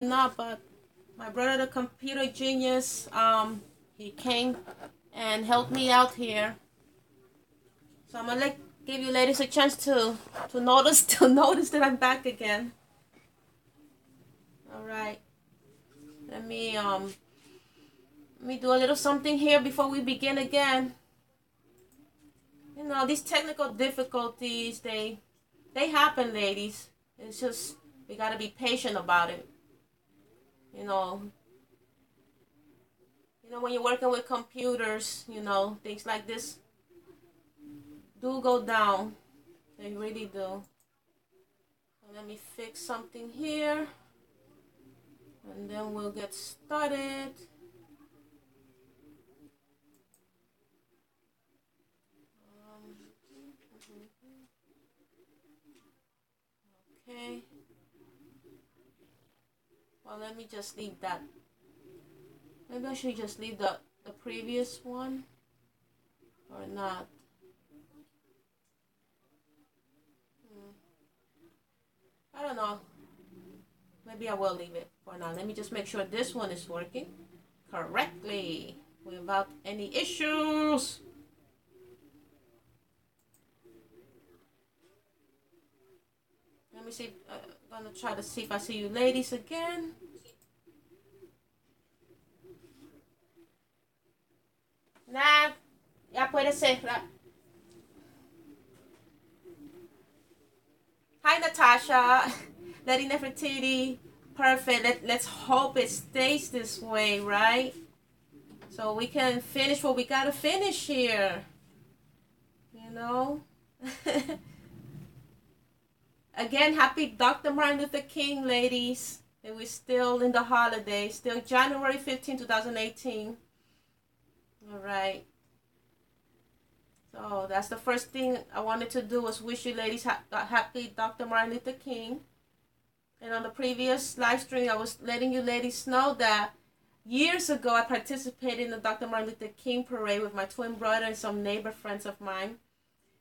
Not, but my brother, the computer genius, he came and helped me out here. So I'm gonna give you ladies a chance to notice to notice that I'm back again. All right. Let me um let me do a little something here before we begin again. You know, these technical difficulties, they happen, ladies. It's just we gotta be patient about it. You know, when you're working with computers, things like this do go down. They really do. So let me fix something here, and then we'll get started. Okay. Well, let me just leave that. Maybe I should just leave the previous one or not. I don't know. Maybe I will leave it for now. Let me just make sure this one is working correctly without any issues. Let me see. I'm gonna try to see if I see you ladies again. Nah, ya puede ser. Hi, Natasha. Lady Nefertiti. Perfect. Let's hope it stays this way, right? So we can finish what we gotta finish here. You know? Again, happy Dr. Martin Luther King, ladies. And we're still in the holiday. Still January 15, 2018. All right. So that's the first thing I wanted to do was wish you ladies happy Dr. Martin Luther King. And on the previous live stream, I was letting you ladies know that years ago I participated in the Dr. Martin Luther King parade with my twin brother and some neighbor friends of mine.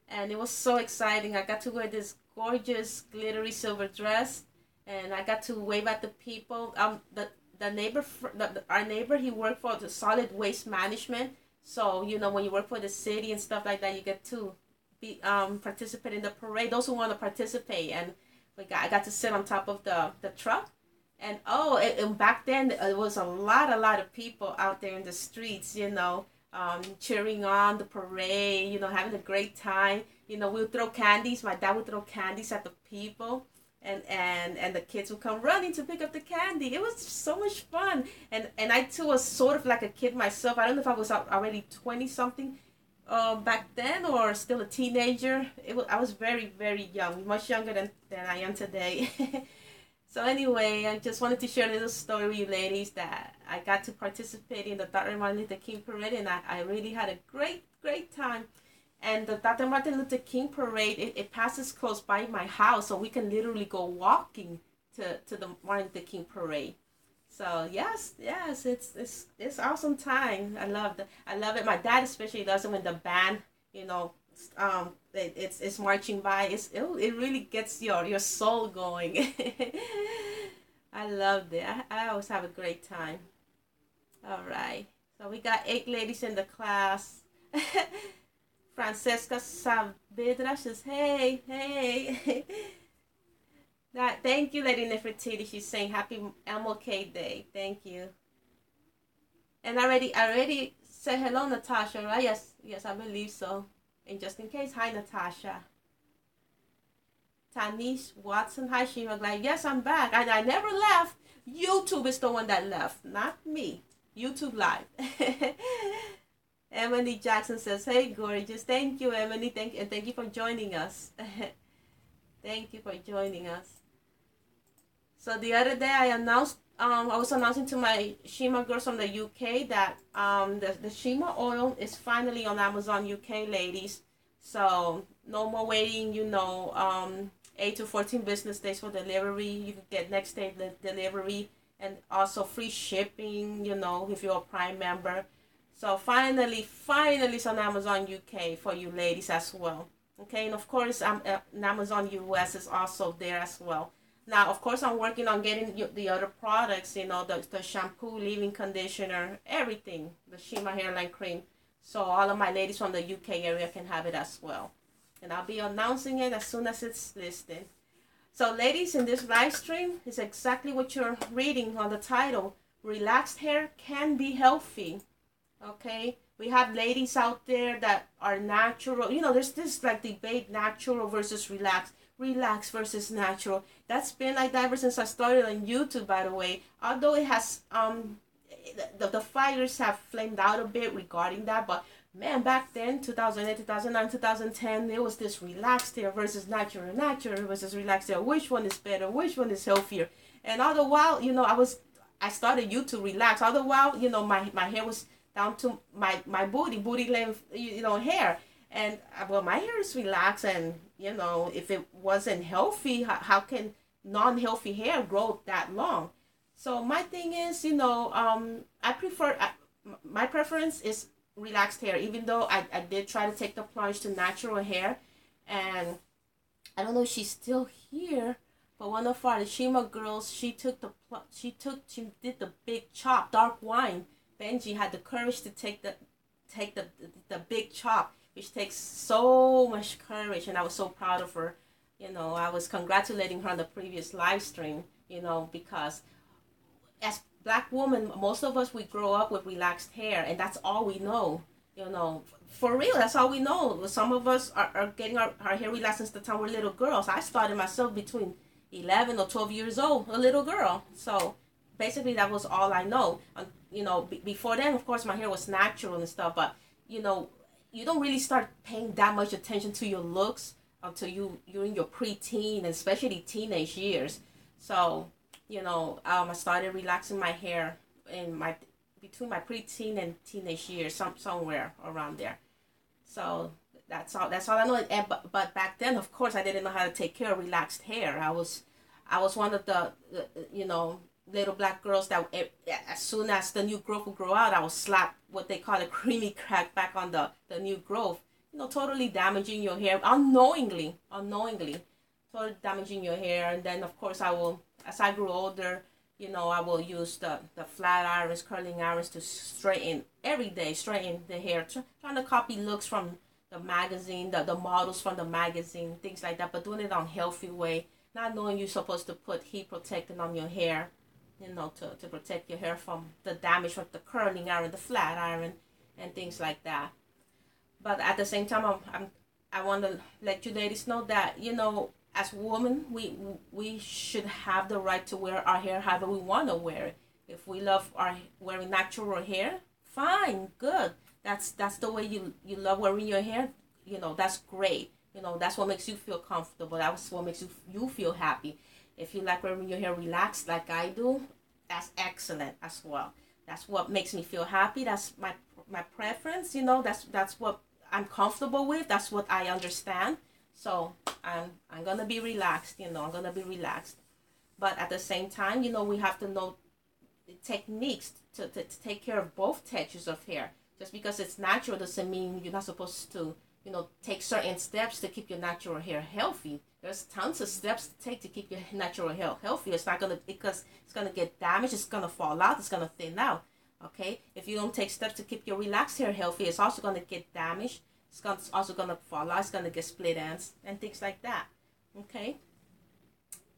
And it was so exciting. I got to wear this gorgeous glittery silver dress, and I got to wave at the people. The neighbor, our neighbor, he worked for the solid waste management. So when you work for the city and stuff like that, you get to be participate in the parade. Those who want to participate, and I got to sit on top of the truck. And and back then it was a lot of people out there in the streets, cheering on the parade, having a great time. We'll throw candies. My dad would throw candies at the people, and the kids would come running to pick up the candy. It was so much fun. And I too was sort of like a kid myself. I don't know if I was already 20 something back then or still a teenager. I was very, very young, much younger than I am today. So anyway, I just wanted to share a little story with you ladies that I got to participate in the Dr. Martin Luther King parade, and I really had a great time. And the Dr. Martin Luther King parade, it passes close by my house, so we can literally go walking to the Martin Luther King parade. So yes, it's awesome time. I love it. My dad especially loves it when the band, it's marching by. It really gets your soul going. I loved it. I always have a great time. All right. So we got 8 ladies in the class. Francesca Saavedra says, hey. Thank you, Lady Nefertiti. She's saying happy MLK Day. Thank you. And I already said hello, Natasha, right? Yes, I believe so. And just in case, hi, Natasha. Tanis Watson, hi, Shima. Like, yes, I'm back. I never left. YouTube is the one that left, not me. YouTube Live. Emily Jackson says, hey, gorgeous. Thank you, Emily. Thank you for joining us. Thank you for joining us. So the other day I was announcing to my Shima girls from the UK that the Shima oil is finally on Amazon UK, ladies. So no more waiting, 8 to 14 business days for delivery. You can get next day delivery, and also free shipping, if you're a Prime member. So finally it's on Amazon UK for you ladies as well. Okay, and of course Amazon US is also there as well. Now, of course, I'm working on getting the other products, the shampoo, leave-in conditioner, everything, the Shima hairline cream. So all of my ladies from the UK area can have it as well. And I'll be announcing it as soon as it's listed. So ladies, in this live stream is exactly what you're reading on the title. Relaxed hair can be healthy. Okay? We have ladies out there that are natural. There's this like debate, natural versus relaxed. Relaxed versus natural. That's been like that ever since I started on YouTube, by the way. Although it has the fires have flamed out a bit regarding that, but man, back then, 2008, 2009, 2010, there was this relaxed hair versus natural versus relaxed hair. Which one is better? Which one is healthier? And all the while, I started YouTube relaxed. All the while, my hair was down to my booty length, hair. And well, my hair is relaxed, and if it wasn't healthy, how can non-healthy hair grow that long? So my thing is, my preference is relaxed hair, even though I did try to take the plunge to natural hair. And I don't know if she's still here, but one of our Shima girls, she did the big chop, dark wine. Benji had the courage to take the big chop, which takes so much courage, and I was so proud of her. I was congratulating her on the previous live stream, because as Black women, most of us, we grow up with relaxed hair, and that's all we know. For real, that's all we know. Some of us are getting our hair relaxed since the time we're little girls. I started myself between 11 or 12 years old, a little girl. So basically that was all I know. Before then, of course, my hair was natural and stuff, but you don't really start paying that much attention to your looks until you're in your preteen and especially teenage years. So I started relaxing my hair between my preteen and teenage years, somewhere around there. So that's all I know. But back then, of course, I didn't know how to take care of relaxed hair. I was one of the little black girls that as soon as the new growth would grow out, I would slap what they call a creamy crack back on the new growth. Totally damaging your hair unknowingly, totally damaging your hair. And then of course as I grew older, I will use the flat irons, curling irons to straighten the hair, trying to copy looks from the magazine, the models from the magazine, things like that, but doing it on a healthy way, not knowing you're supposed to put heat protectant on your hair, to protect your hair from the damage from the curling iron, the flat iron, and things like that. But at the same time, I want to let you ladies know that, as women, we should have the right to wear our hair however we want to wear it. If we love wearing natural hair, fine, good. That's the way you love wearing your hair. That's great. That's what makes you feel comfortable. That's what makes you feel happy. If you like wearing your hair relaxed like I do, that's excellent as well. That's what makes me feel happy. That's my preference. That's what I'm comfortable with. That's what I understand. So I'm gonna be relaxed. I'm gonna be relaxed. But at the same time, we have to know techniques to take care of both textures of hair. Just because it's natural doesn't mean you're not supposed to, take certain steps to keep your natural hair healthy. There's tons of steps to take to keep your natural hair healthy. It's not because it's gonna get damaged. It's gonna fall out. It's gonna thin out. Okay. If you don't take steps to keep your relaxed hair healthy, it's also gonna get damaged. It's also gonna fall out. It's gonna get split ends and things like that. Okay.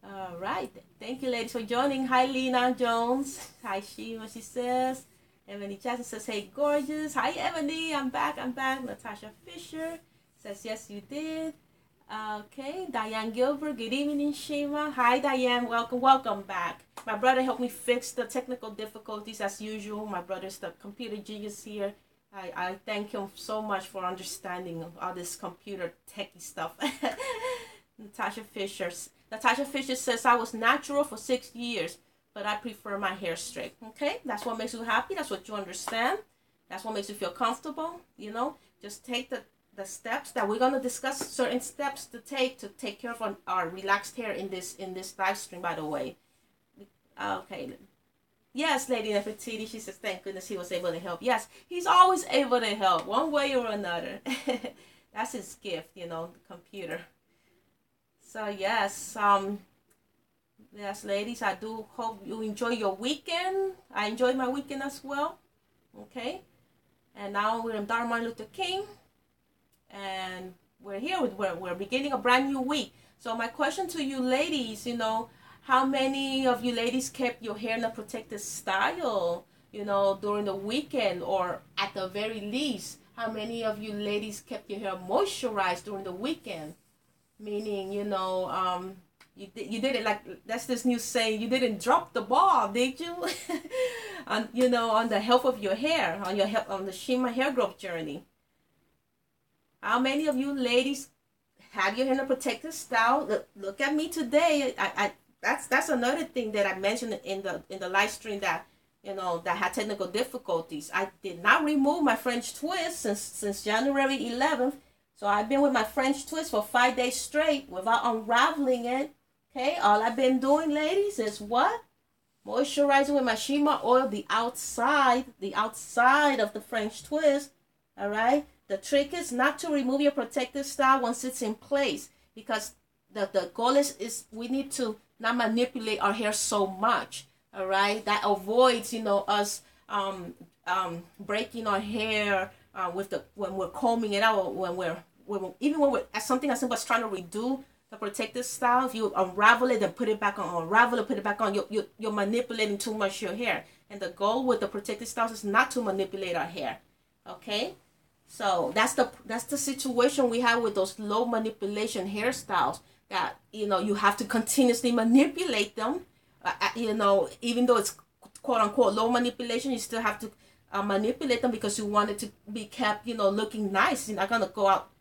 All right. Thank you, ladies, for joining. Hi, Lena Jones. Hi, Shima. She says. Ebony Jackson says, "Hey, gorgeous." Hi, Ebony. I'm back. Natasha Fisher says, "Yes, you did." Okay. Diane Gilbert. Good evening, Shima. Hi, Diane. Welcome back. My brother helped me fix the technical difficulties as usual. My brother's the computer genius here. I thank him so much for understanding all this computer techie stuff. Natasha Fisher says, "I was natural for 6 years, but I prefer my hair straight." Okay, that's what makes you happy. That's what you understand. That's what makes you feel comfortable. Just take the steps that we're gonna discuss. Certain steps to take care of our relaxed hair in this live stream. By the way, okay. Yes, Lady Nefertiti, she says, "Thank goodness he was able to help." Yes, he's always able to help, one way or another. That's his gift, the computer. So yes, Yes, ladies, I do hope you enjoy your weekend. I enjoyed my weekend as well. Okay. And now we're in Martin Luther King. And we're here. We're beginning a brand new week. So my question to you ladies, how many of you ladies kept your hair in a protected style, during the weekend, or at the very least, how many of you ladies kept your hair moisturized during the weekend? Meaning, you did it like, that's this new saying, you didn't drop the ball, did you? On the health of your hair, on the Shima hair growth journey. How many of you ladies have your hair in a protected style? Look at me today. That's another thing that I mentioned in the live stream, that that had technical difficulties. I did not remove my French twist since January 11th. So I've been with my French twist for 5 days straight without unraveling it. Okay, all I've been doing, ladies, is what? Moisturizing with my Shima oil, the outside of the French twist. All right. The trick is not to remove your protective style once it's in place, because the goal is we need to not manipulate our hair so much. All right. That avoids us breaking our hair when we're combing it out, when we're something as simple as trying to redo the protective style. If you unravel it and put it back on, unravel it, put it back on, you're manipulating too much your hair. And the goal with the protective styles is not to manipulate our hair. Okay, so that's the situation we have with those low manipulation hairstyles, that you have to continuously manipulate them. Even though it's quote unquote low manipulation, you still have to manipulate them, because you want it to be kept looking nice. You're not gonna go out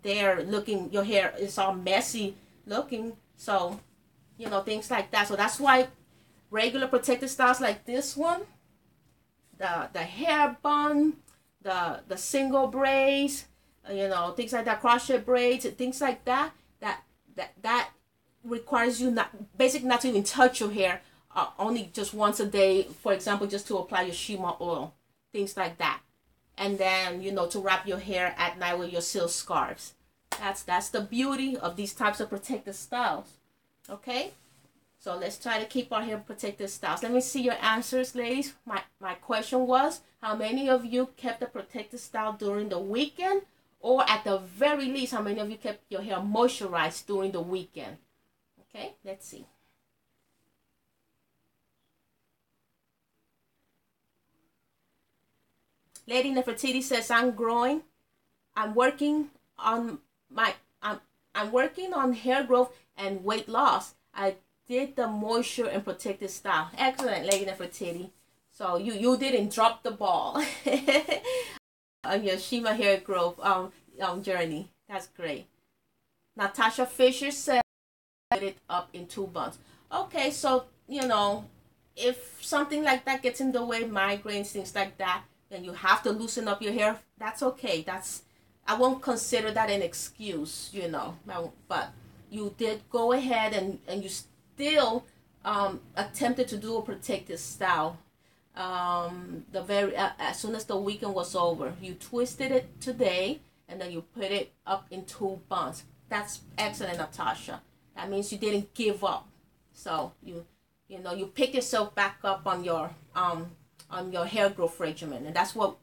there looking, your hair is all messy looking. So things like that. So that's why regular protective styles like this one, the hair bun, the single braids, things like that, crochet braids, things like that requires you not to even touch your hair, only just once a day, for example, just to apply your Shima oil, things like that. And then to wrap your hair at night with your silk scarves. That's the beauty of these types of protective styles. Okay, so let's try to keep our hair protective styles. Let me see your answers, ladies. My question was, how many of you kept the protective style during the weekend, or at the very least, how many of you kept your hair moisturized during the weekend? Okay, let's see. Lady Nefertiti says, I'm growing. I'm working on hair growth and weight loss. I did the moisture and protective style. Excellent, Lady Nefertiti. So you didn't drop the ball on your Shima hair growth journey. That's great. Natasha Fisher said, put it up in 2 buns. Okay, so if something like that gets in the way, migraines, things like that, then you have to loosen up your hair. That's okay. I won't consider that an excuse, but you did go ahead and you still attempted to do a protective style. As soon as the weekend was over, you twisted it today, and then you put it up in 2 buns. That's excellent, Natasha. That means you didn't give up. So you pick yourself back up on your hair growth regimen, and that's what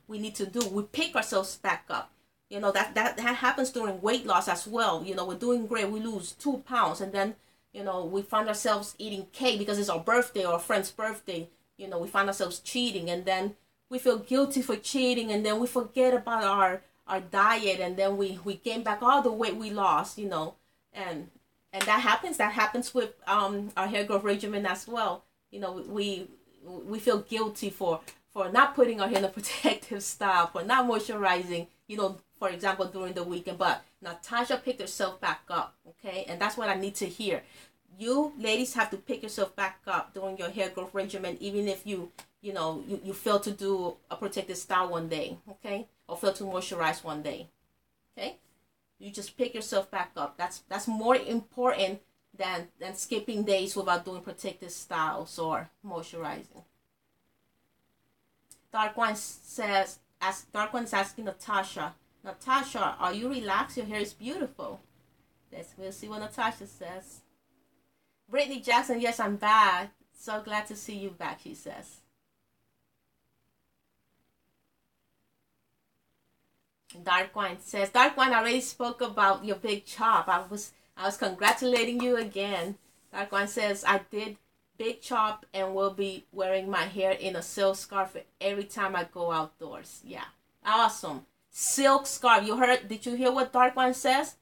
we need to do. We pick ourselves back up. That happens during weight loss as well. We're doing great. We lose 2 pounds, and then we find ourselves eating cake because it's our birthday or a friend's birthday. We find ourselves cheating, and then we feel guilty for cheating, and then we forget about our diet, and then we gain back all the weight we lost. And that happens with our hair growth regimen as well. We feel guilty for not putting our hair in a protective style, for not moisturizing, for example, during the weekend. But Natasha picked herself back up, okay? And that's what I need to hear. You ladies have to pick yourself back up during your hair growth regimen, even if you fail to do a protective style one day, okay? Or fail to moisturize one day, okay? You just pick yourself back up. That's more important than skipping days without doing protective styles or moisturizing. Dark One is asking Natasha, are you relaxed? Your hair is beautiful. We'll see what Natasha says. Brittany Jackson, yes, I'm back. So glad to see you back, she says. Dark Wine says, Dark Wine already spoke about your big chop. I was congratulating you again. Dark Wine says, I did big chop and will be wearing my hair in a silk scarf every time I go outdoors. Yeah. Awesome. Silk scarf. Did you hear what Dark Wine says?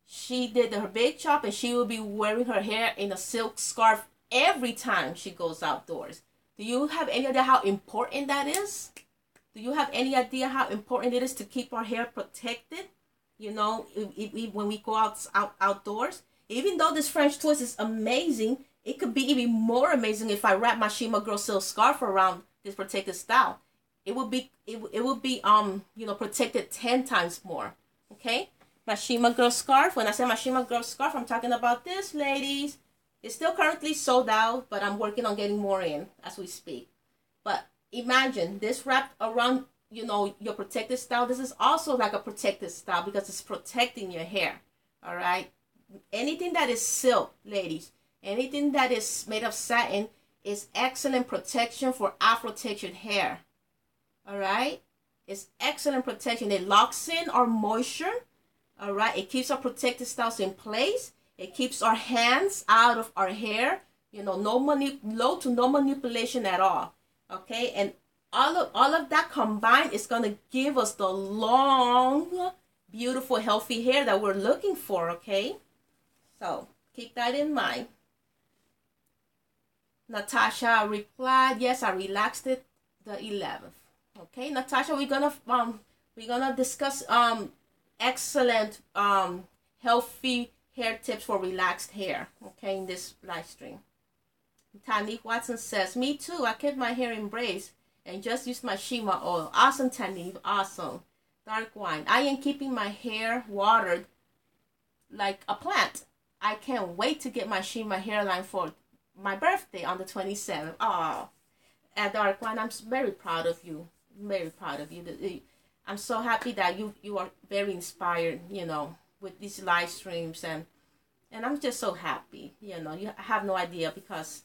She did her big chop and she will be wearing her hair in a silk scarf every time she goes outdoors. Do you have any idea how important that is? Do you have any idea how important it is to keep our hair protected? You know, when we go outdoors, even though this French twist is amazing, it could be even more amazing if I wrap my Shima Girl silk scarf around this protected style. It will be protected 10 times more. Okay, my Shima Girl scarf. When I say my Shima Girl scarf, I'm talking about this, ladies. It's still currently sold out, but I'm working on getting more in as we speak. But imagine this wrapped around, your protected style. This is also like a protected style because it's protecting your hair. All right. Anything that is silk, ladies, anything that is made of satin is excellent protection for Afro textured hair. All right. It's excellent protection. It locks in our moisture. All right. It keeps our protected styles in place. It keeps our hands out of our hair. Low to no manipulation at all. Okay, and all of that combined is going to give us the long, beautiful, healthy hair that we're looking for. Okay, so keep that in mind. Natasha replied, yes, I relaxed it the 11th. Okay, Natasha, we're gonna discuss excellent healthy hair tips for relaxed hair. Okay, in this live stream. Tanif Watson says, me too. I kept my hair in braids and just used my Shima oil. Awesome, Tanif. Awesome. Dark Wine. I am keeping my hair watered like a plant. I can't wait to get my Shima hairline for my birthday on the 27th. Oh, Dark Wine, I'm very proud of you. Very proud of you. I'm so happy that you are very inspired, with these live streams. And I'm just so happy. You have no idea because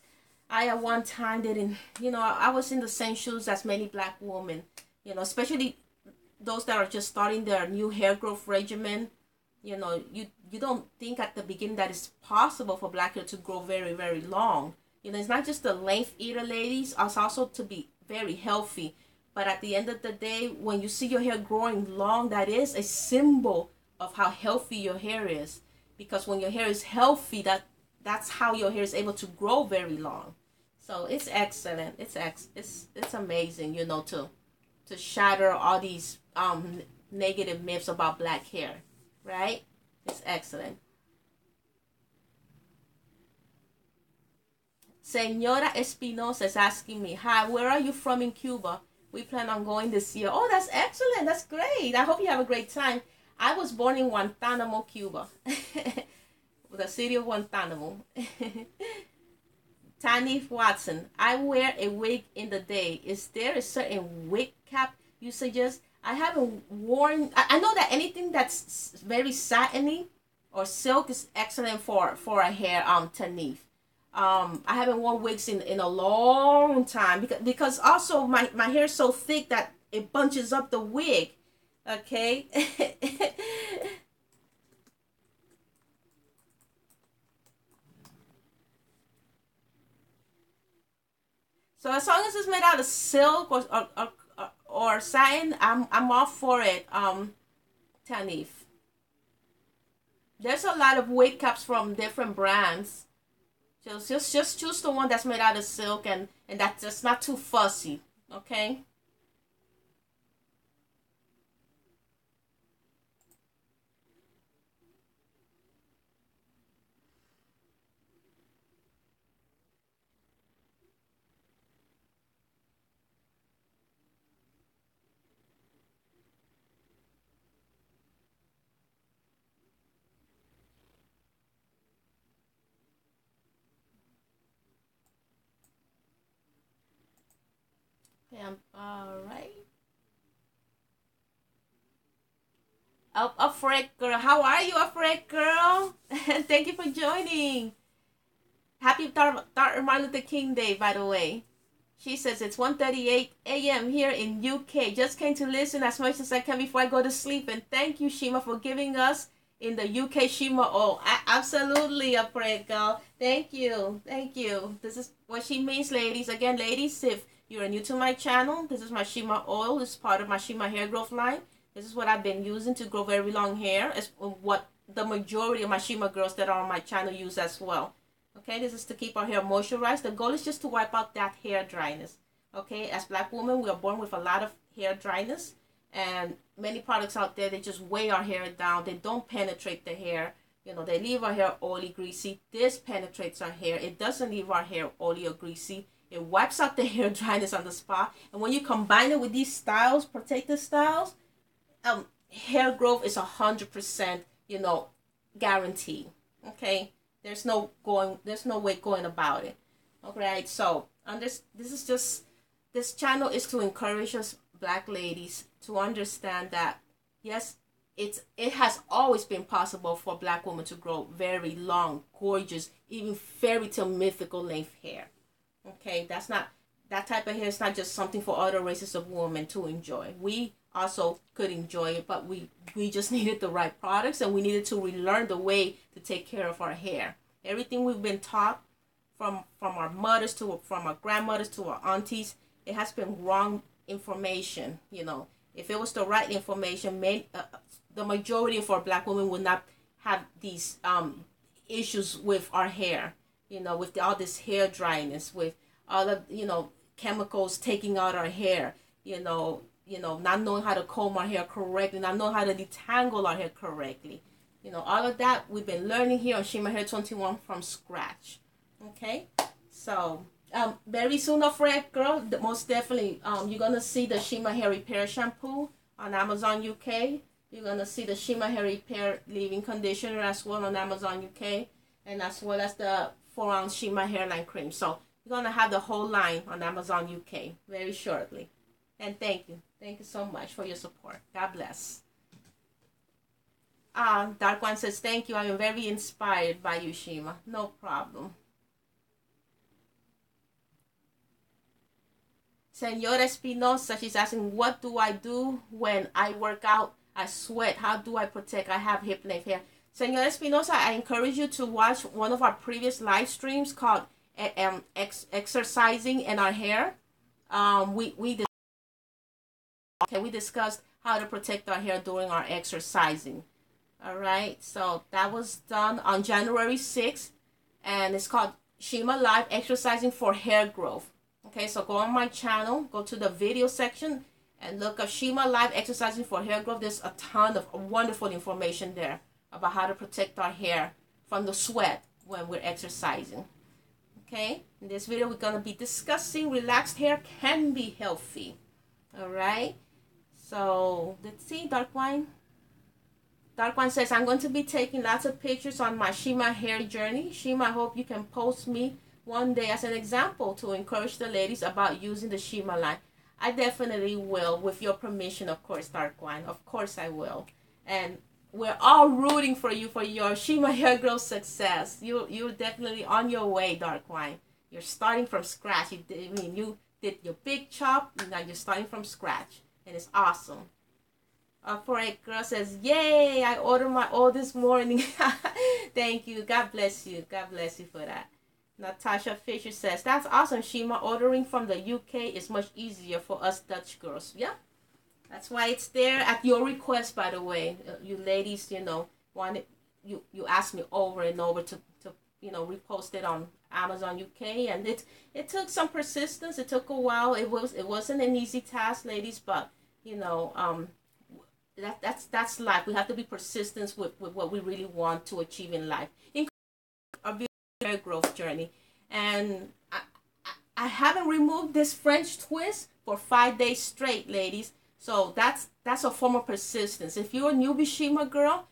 I at one time didn't, I was in the same shoes as many black women, especially those that are just starting their new hair growth regimen. You don't think at the beginning that it's possible for black hair to grow very, very long. It's not just the length either, ladies. It's also to be very healthy. But at the end of the day, when you see your hair growing long, that is a symbol of how healthy your hair is. Because when your hair is healthy, that's how your hair is able to grow very long. So it's excellent. It's amazing, to shatter all these negative myths about black hair, right? It's excellent. Senora Espinosa is asking me, hi, where are you from in Cuba? We plan on going this year. Oh, that's excellent. That's great. I hope you have a great time. I was born in Guantanamo, Cuba. The city of Guantanamo. Tanif Watson, I wear a wig in the day. Is there a certain wig cap you suggest? I haven't worn. I know that anything that's very satiny or silk is excellent for a hair. Tanif. I haven't worn wigs in a long time because also my hair is so thick that it bunches up the wig. Okay. So as long as it's made out of silk or satin, I'm all for it. Tanif. There's a lot of wig caps from different brands. Just choose the one that's made out of silk and that's just not too fussy. Okay. All right. Afraid girl, how are you, Afraid girl? Thank you for joining. Happy Dr. Martin Luther King Day, by the way. She says it's 1:38 a.m. here in UK. Just came to listen as much as I can before I go to sleep. And thank you, Shima, for giving us in the UK Shima. Oh, absolutely, a prayer girl. Thank you. Thank you. This is what she means, ladies. Again, ladies, if you are new to my channel, this is my Shima oil. It's part of my Shima hair growth line. This is what I've been using to grow very long hair. It's what the majority of my Shima girls that are on my channel use as well. Okay, this is to keep our hair moisturized. The goal is just to wipe out that hair dryness. Okay, as Black women, we are born with a lot of hair dryness, and many products out there, they just weigh our hair down. They don't penetrate the hair. You know, they leave our hair oily, greasy. This penetrates our hair. It doesn't leave our hair oily or greasy. It wipes out the hair dryness on the spot. And when you combine it with these styles, protective styles, hair growth is 100%, you know, guaranteed. Okay. There's no way going about it. Okay, so this channel is to encourage us Black ladies to understand that yes, it has always been possible for Black women to grow very long, gorgeous, even fairy tale mythical length hair. Okay, that type of hair is not just something for other races of women to enjoy. We also could enjoy it, but we just needed the right products, and we needed to relearn the way to take care of our hair. Everything we've been taught from our mothers from our grandmothers to our aunties, it has been wrong information. You know, if it was the right information, the majority of our Black women would not have these issues with our hair. You know, with all this hair dryness, with all of, you know, chemicals taking out our hair. You know, not knowing how to comb our hair correctly, not knowing how to detangle our hair correctly. You know, all of that we've been learning here on Shima Hair 21 from scratch. Okay, so very soon, afraid girl, most definitely you're gonna see the Shima Hair Repair shampoo on Amazon UK. You're gonna see the Shima Hair Repair leave-in conditioner as well on Amazon UK, and as well as the 4-ounce Shima Hairline cream. So you're gonna have the whole line on Amazon UK very shortly. And thank you so much for your support. God bless. Dark One says, thank you. I am very inspired by you, Shima. No problem. Senora Espinosa, she's asking, what do I do when I work out? I sweat. How do I protect? I have hip length hair. Senora Espinosa, I encourage you to watch one of our previous live streams called Exercising in Our Hair. We discussed how to protect our hair during our exercising. All right, so that was done on January 6th, and it's called Shima Live Exercising for Hair Growth. Okay, so go on my channel, go to the video section, and look up Shima Live Exercising for Hair Growth. There's a ton of wonderful information there about how to protect our hair from the sweat when we're exercising. Okay, in this video we're going to be discussing relaxed hair can be healthy. All right, so let's see, Dark Wine. Dark One says, I'm going to be taking lots of pictures on my Shima hair journey. Shima, I hope you can post me one day as an example to encourage the ladies about using the Shima line. I definitely will, with your permission, of course, Dark One. Of course I will. And we're all rooting for you for your Shima hair growth success. You're definitely on your way, Dark Wine. You're starting from scratch. You did your big chop, and now you're starting from scratch. And it's awesome. For a girl says, yay, I ordered my oil this morning. Thank you. God bless you. God bless you for that. Natasha Fisher says, that's awesome, Shima. Ordering from the UK is much easier for us Dutch girls. Yeah, that's why it's there at your request, by the way. You ladies, you know, wanted you asked me over and over to you know, repost it on Amazon UK, and it took some persistence. It took a while. It wasn't an easy task, ladies, but you know, that's life. We have to be persistent with what we really want to achieve in life, including our hair growth journey. And I haven't removed this French twist for 5 days straight, ladies. So that's a form of persistence. If you're a newbie Shima girl,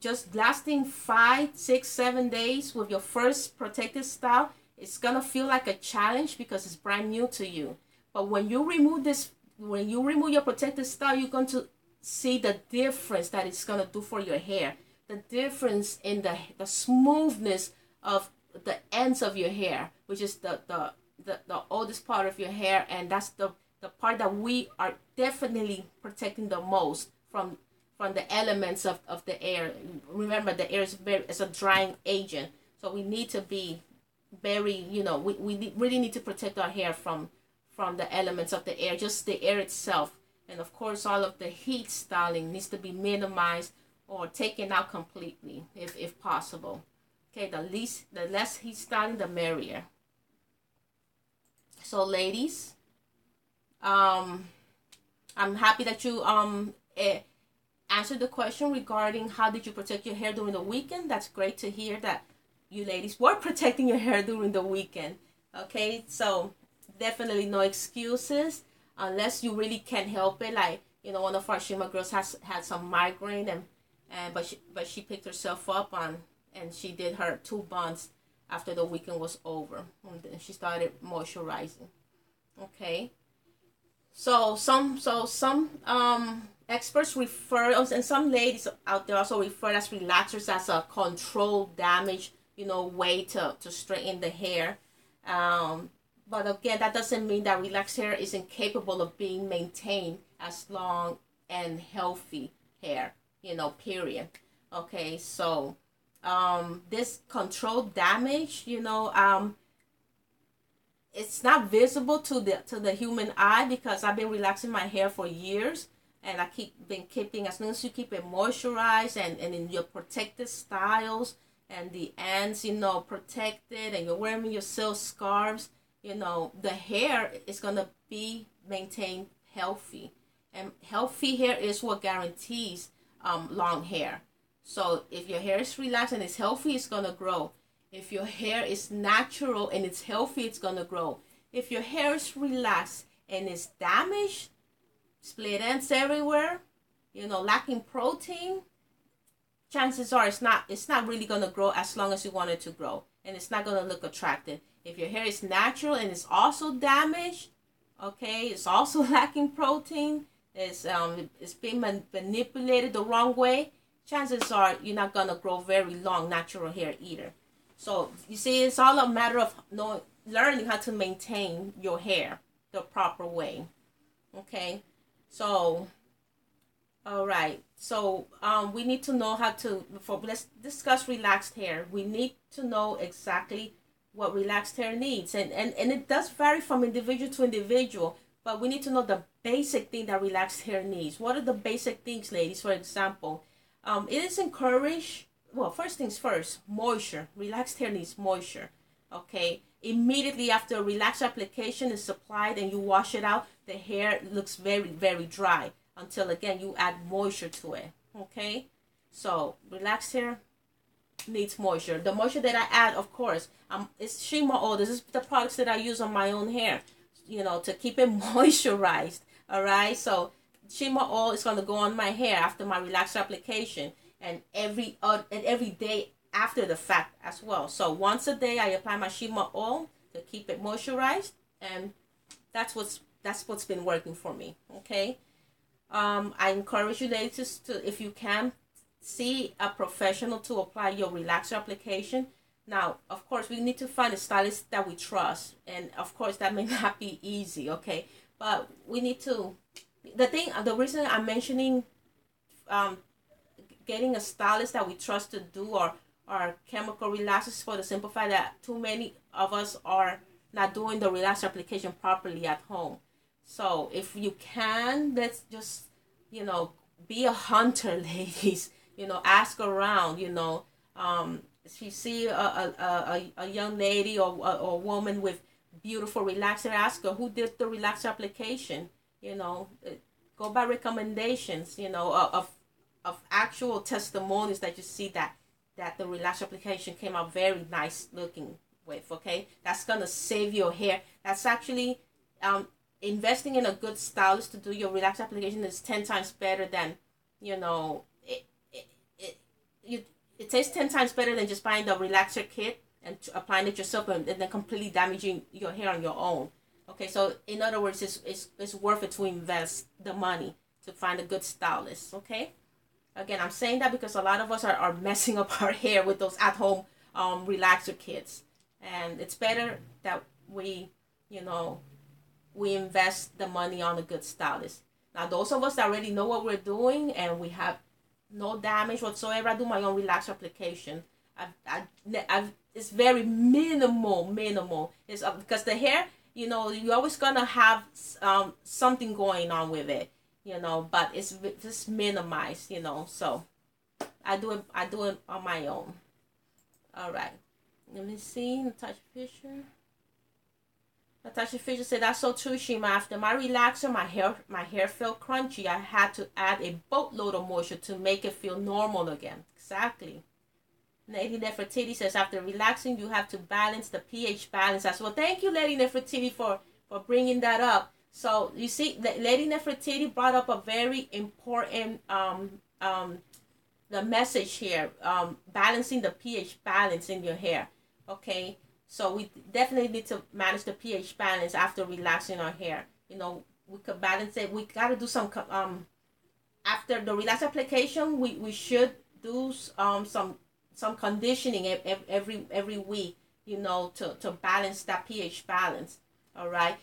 just lasting 5, 6, 7 days with your first protective style, it's gonna feel like a challenge because it's brand new to you. But when you remove your protective style, you're going to see the difference that it's going to do for your hair. The difference in the smoothness of the ends of your hair, which is the oldest part of your hair, and that's the part that we are definitely protecting the most from the elements of the air. Remember, the air is a drying agent, so we need to be very, you know, we really need to protect our hair from the elements of the air, just the air itself. And of course, all of the heat styling needs to be minimized or taken out completely if possible. Okay, the less heat styling, the merrier. So ladies, I'm happy that you answered the question regarding how did you protect your hair during the weekend. That's great to hear that you ladies were protecting your hair during the weekend. Okay, so definitely no excuses unless you really can't help it. Like, you know, one of our Shima girls had some migraine, but she picked herself up and she did her 2 buns after the weekend was over, and then she started moisturizing. Okay, so some experts refer, and some ladies out there also refer as relaxers as a controlled damage, you know, way to straighten the hair. But again, that doesn't mean that relaxed hair is incapable of being maintained as long and healthy hair, you know, period. Okay, so this controlled damage, you know, it's not visible to the human eye because I've been relaxing my hair for years, and I been keeping, as long as you keep it moisturized and in your protected styles and the ends, you know, protected, and you're wearing your silk scarves, you know, the hair is going to be maintained healthy. And healthy hair is what guarantees long hair. So if your hair is relaxed and it's healthy, it's going to grow. If your hair is natural and it's healthy, it's going to grow. If your hair is relaxed and it's damaged, split ends everywhere, you know, lacking protein, chances are it's not really going to grow as long as you want it to grow, and it's not going to look attractive. If your hair is natural and it's also damaged, okay, it's also lacking protein, it's being manipulated the wrong way, chances are you're not going to grow very long natural hair either. So you see, it's all a matter of learning how to maintain your hair the proper way. Okay, so all right, so we need to know how to, let's discuss relaxed hair. We need to know exactly what relaxed hair needs, and it does vary from individual to individual, but we need to know the basic thing that relaxed hair needs. What are the basic things, ladies? For example, it is encouraged, well, first things first, moisture. Relaxed hair needs moisture. Okay, immediately after a relaxed application is applied and you wash it out, the hair looks very, very dry until again you add moisture to it. Okay, so relaxed hair needs moisture. The moisture that I add, of course, is Shima oil. This is the products that I use on my own hair, you know, to keep it moisturized. All right, so Shima oil is going to go on my hair after my relaxed application, and every day after the fact as well. So once a day I apply my Shima oil to keep it moisturized, and that's what's been working for me. Okay, I encourage you ladies to, if you can, see a professional to apply your relaxer application. Now, of course, we need to find a stylist that we trust, and of course that may not be easy. Okay, but we need to. The reason I'm mentioning getting a stylist that we trust to do our chemical relaxers for the simple fact that too many of us are not doing the relaxer application properly at home. So if you can, let's just, you know, be a hunter, ladies. You know, ask around. You know, if you see a young lady or a woman with beautiful relaxer, ask her who did the relaxer application. You know, go by recommendations. You know, of actual testimonies that you see that the relaxer application came out very nice looking with. Okay, that's gonna save your hair. That's actually investing in a good stylist to do your relaxer application is 10 times better than, you know, it tastes 10 times better than just buying the relaxer kit and applying it yourself and then completely damaging your hair on your own. Okay, so in other words, it's worth it to invest the money to find a good stylist. Okay, again, I'm saying that because a lot of us are messing up our hair with those at-home relaxer kits. And it's better that we, you know, we invest the money on a good stylist. Now, those of us that already know what we're doing and we have no damage whatsoever, I do my own relaxer application. It's very minimal. It's because the hair, you know, you're always gonna have something going on with it, you know, but it's just minimized, you know. So I do it on my own. All right. Let me see. Natasha Fisher said, "That's so true, Shima. After my relaxer, my hair felt crunchy. I had to add a boatload of moisture to make it feel normal again." Exactly. Lady Nefertiti says, "After relaxing, you have to balance the pH balance as well." Thank you, Lady Nefertiti, for bringing that up. So you see, Lady Nefertiti brought up a very important the message here, balancing the pH balance in your hair. Okay, so we definitely need to manage the pH balance after relaxing our hair. You know, we could balance it. We got to do some after the relax application. We should do some conditioning every week. You know, to balance that pH balance. All right.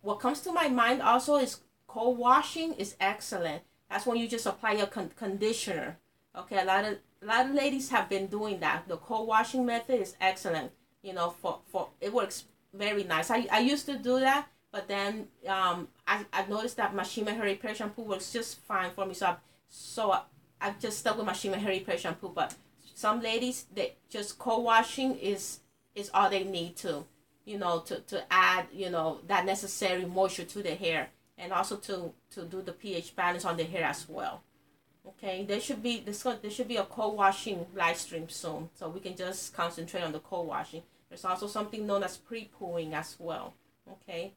What comes to my mind also is cold washing is excellent. That's when you just apply your conditioner. Okay, a lot of ladies have been doing that. The cold washing method is excellent. You know, for it works very nice. I used to do that, but then I've noticed that my Shima Hair Repair shampoo works just fine for me. So I've just stuck with my Shima Hair Repair shampoo. But some ladies, they just cold washing is all they need to, you know, to add, you know, that necessary moisture to the hair, and also to do the pH balance on the hair as well. Okay, there should be a cold washing live stream soon, so we can just concentrate on the cold washing. There's also something known as pre-pooing as well. Okay.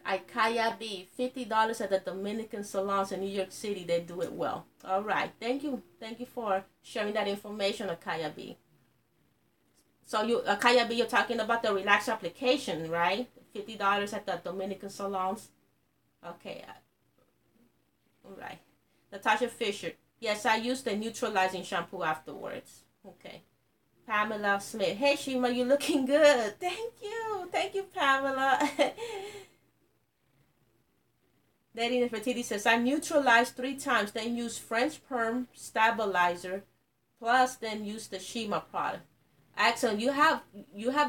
Ikaya B, $50 at the Dominican salons in New York City. They do it well. All right, thank you for sharing that information, Ikaya B. So Ikaya B, you're talking about the relaxer application, right? $50 at the Dominican salons. Okay. All right. Natasha Fisher. Yes, I used the neutralizing shampoo afterwards. Okay. Pamela Smith. Hey, Shima, you're looking good. Thank you, Pamela. Lady Nefertiti says, "I neutralized 3 times, then use French perm stabilizer, plus then use the Shima product." Excellent. You have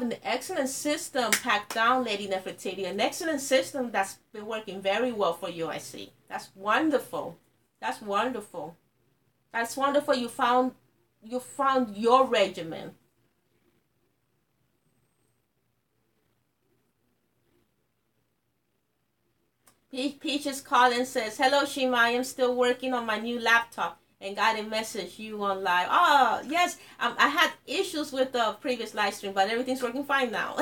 an excellent system packed down, Lady Nefertiti. An excellent system that's been working very well for you, I see. That's wonderful. That's wonderful. That's wonderful. You found your regimen. Peaches Collins says, "Hello, Shima. I am still working on my new laptop and got a message you on live." Oh, yes. I had issues with the previous live stream, but everything's working fine now.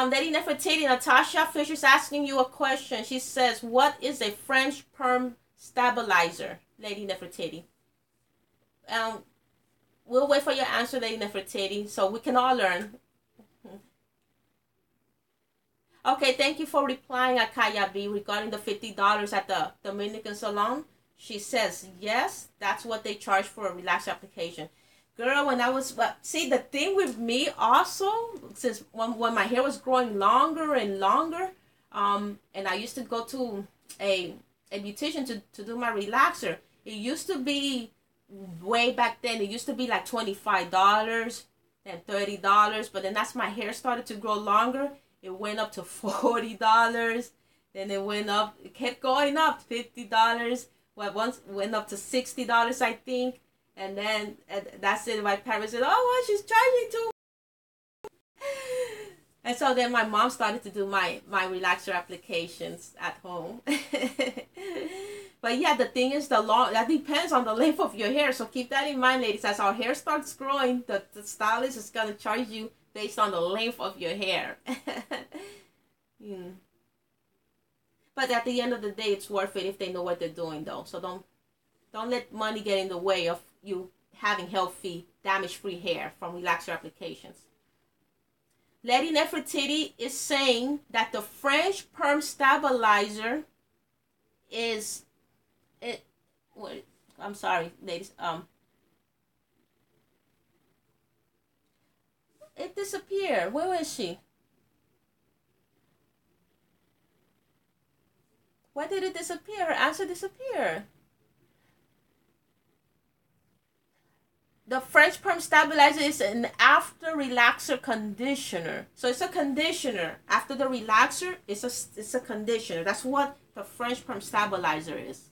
Lady Nefertiti, Natasha Fisher's asking you a question. She says, "What is a French perm stabilizer?" Lady Nefertiti. We'll wait for your answer, Lady Nefertiti, so we can all learn. Okay, thank you for replying, Akaya B, regarding the $50 at the Dominican salon. She says, yes, that's what they charge for a relaxed application. Girl, when I was, see, the thing with me also, since when my hair was growing longer and longer, and I used to go to a beautician to do my relaxer, it used to be, way back then, it used to be like $25 and $30, but then as my hair started to grow longer, it went up to $40. Then it kept going up, $50. Well, once went up to $60, I think. And then that's it. My parents said, "Oh, well, she's charging too much." And so then my mom started to do my relaxer applications at home. But yeah, the thing is, that depends on the length of your hair. So keep that in mind, ladies. As our hair starts growing, the stylist is going to charge you based on the length of your hair. But at the end of the day, it's worth it if they know what they're doing, though. So don't let money get in the way of you having healthy, damage-free hair from relaxer applications. Lady Nefertiti is saying that the French perm stabilizer is it. Wait, I'm sorry, ladies. It disappeared. Where is she? Why did it disappear? Her answer disappeared. The French perm stabilizer is an after relaxer conditioner. So it's a conditioner. After the relaxer, it's a conditioner. That's what the French perm stabilizer is.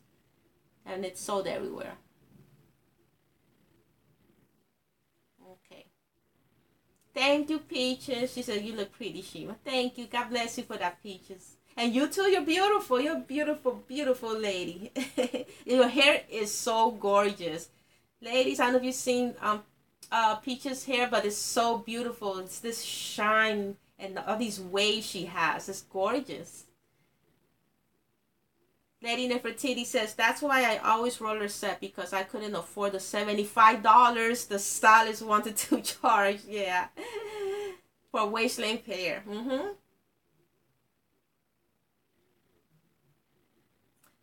And it's sold everywhere. Okay. Thank you, Peaches. She said, you look pretty, Shima. Thank you. God bless you for that, Peaches. And you too, you're beautiful. You're a beautiful, beautiful lady. Your hair is so gorgeous. Ladies, I don't know if you've seen Peach's hair, but it's so beautiful. It's this shine and all these waves she has. It's gorgeous. Lady Nefertiti says, that's why I always roller set, because I couldn't afford the $75 the stylist wanted to charge. Yeah. For waist length hair.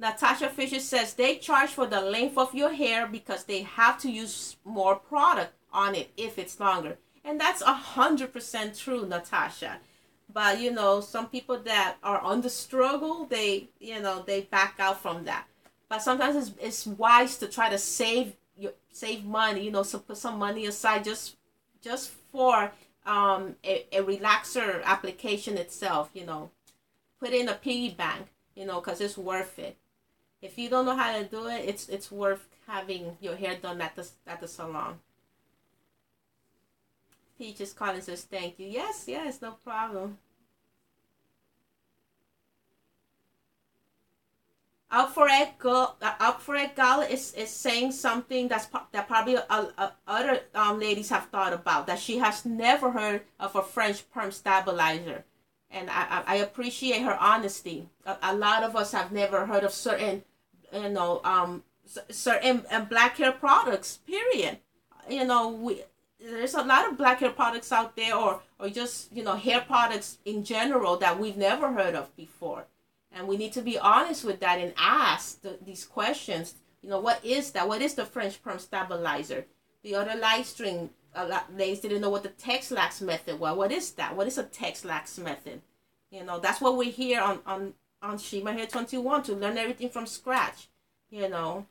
Natasha Fisher says they charge for the length of your hair because they have to use more product on it if it's longer. And that's 100% true, Natasha. But, you know, some people that are on the struggle, they back out from that. But sometimes it's wise to try to save money, you know, so put some money aside just for a relaxer application itself, you know. Put in a piggy bank, you know, because it's worth it. If you don't know how to do it, it's worth having your hair done at the salon. Peaches Collins says, thank you. Yes, no problem. Up for it, Gal is saying something that probably other ladies have thought about, that she has never heard of a French perm stabilizer. And I appreciate her honesty. A lot of us have never heard of certain, you know, certain black hair products, period. You know, there's a lot of black hair products out there, or just, you know, hair products in general that we've never heard of before. And we need to be honest with that and ask these questions. You know, what is that? What is the French perm stabilizer? The other live stream, ladies didn't know what the Texlax method was. What is that? What is a Texlax method? You know, that's what we're here on Shima Hair 21, to learn everything from scratch. You know,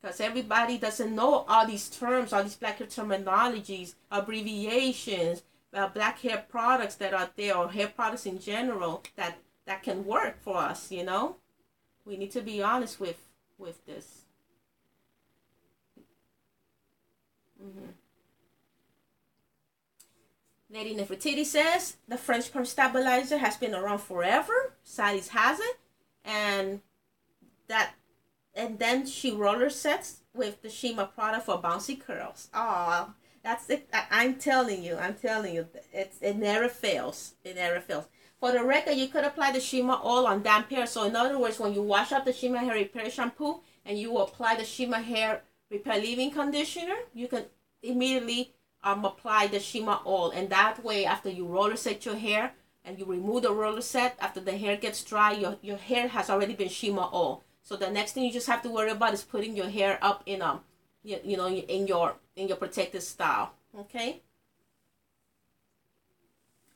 because everybody doesn't know all these terms, all these black hair terminologies, abbreviations, black hair products that are there, or hair products in general that can work for us. You know, we need to be honest with this. Lady Nefertiti says the French perm stabilizer has been around forever. Sally's has it, and then she roller sets with the Shima product for bouncy curls. Oh, that's it. I'm telling you, it never fails. It never fails. For the record, you could apply the Shima oil on damp hair. So in other words, when you wash out the Shima hair repair shampoo and you apply the Shima hair repair leave-in conditioner, you can immediately apply the Shima oil. And that way, after you roller set your hair and you remove the roller set, after the hair gets dry, your hair has already been Shima oil. So the next thing you just have to worry about is putting your hair up in in your protected style. Okay.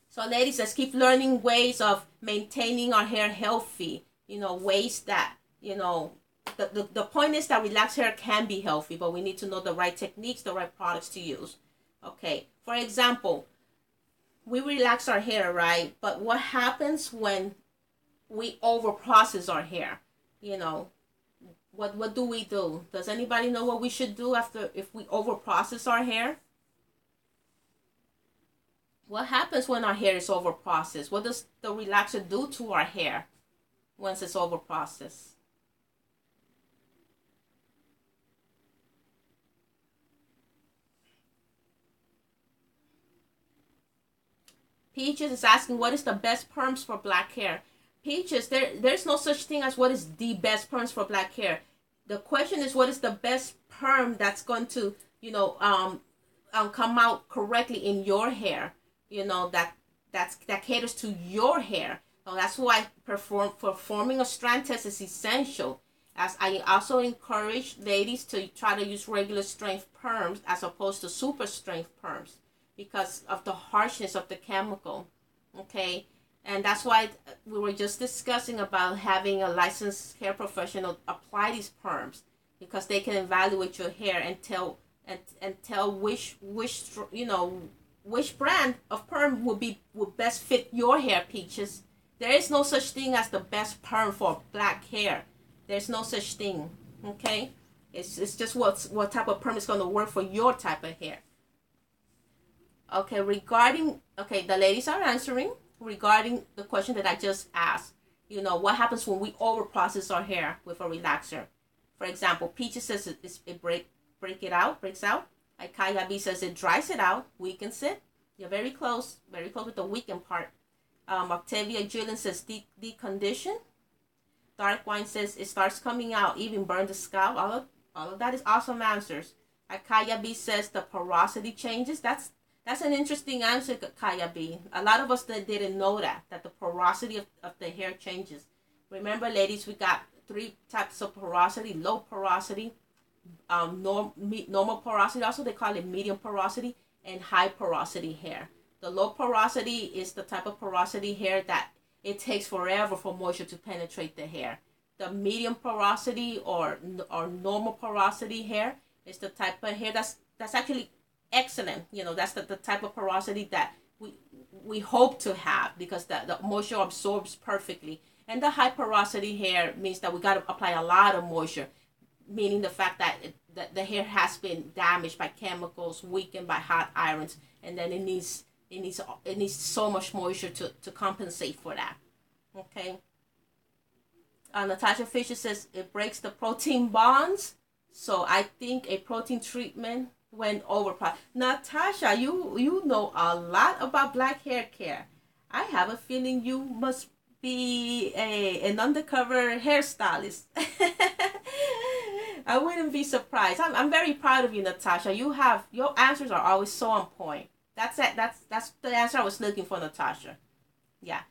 So ladies, let's keep learning ways of maintaining our hair healthy. You know, ways that, you know, the point is that relaxed hair can be healthy, but we need to know the right techniques, the right products to use. Okay, for example, we relax our hair, right? But what happens when we over process our hair? You know, what do we do? Does anybody know what we should do if we over process our hair? What happens when our hair is over processed? What does the relaxer do to our hair once it's over processed? Peaches is asking, what is the best perms for black hair? Peaches, there's no such thing as what is the best perms for black hair. The question is, what is the best perm that's going to, you know, come out correctly in your hair? You know, that caters to your hair. So that's why performing a strand test is essential. as I also encourage ladies to try to use regular strength perms as opposed to super strength perms because of the harshness of the chemical. Okay, and that's why we were just discussing about having a licensed hair professional apply these perms, because they can evaluate your hair and tell which which brand of perm would best fit your hair, Peaches. There is no such thing as the best perm for black hair. There's no such thing. Okay, it's just what type of perm is going to work for your type of hair. Okay, the ladies are answering regarding the question that I just asked. What happens when we over process our hair with a relaxer? For example, Peaches says it breaks out. Kaya B says it dries it out, weakens it. You're very close with the weakened part. Octavia Julian says decondition. Dark Wine says it starts coming out, even burn the scalp. All of that is awesome answers. Kaya B says the porosity changes. That's an interesting answer, Kaya B. A lot of us that didn't know that the porosity of the hair changes. Remember, ladies, we got 3 types of porosity: low porosity, normal porosity, also they call it medium porosity, and high porosity hair. The low porosity is the type of porosity hair that it takes forever for moisture to penetrate the hair. The medium porosity or normal porosity hair is the type of hair that's actually excellent. That's the type of porosity that we hope to have, because the moisture absorbs perfectly. And the high porosity hair means that we got to apply a lot of moisture, meaning the fact that the hair has been damaged by chemicals, weakened by hot irons, and then it needs so much moisture to compensate for that. Okay. Natasha Fisher says it breaks the protein bonds, so I think a protein treatment went over. Natasha, you know a lot about black hair care. I have a feeling you must be an undercover hairstylist. I wouldn't be surprised. I'm very proud of you, Natasha. Your answers are always so on point. That's it. That's the answer I was looking for, Natasha. Yeah.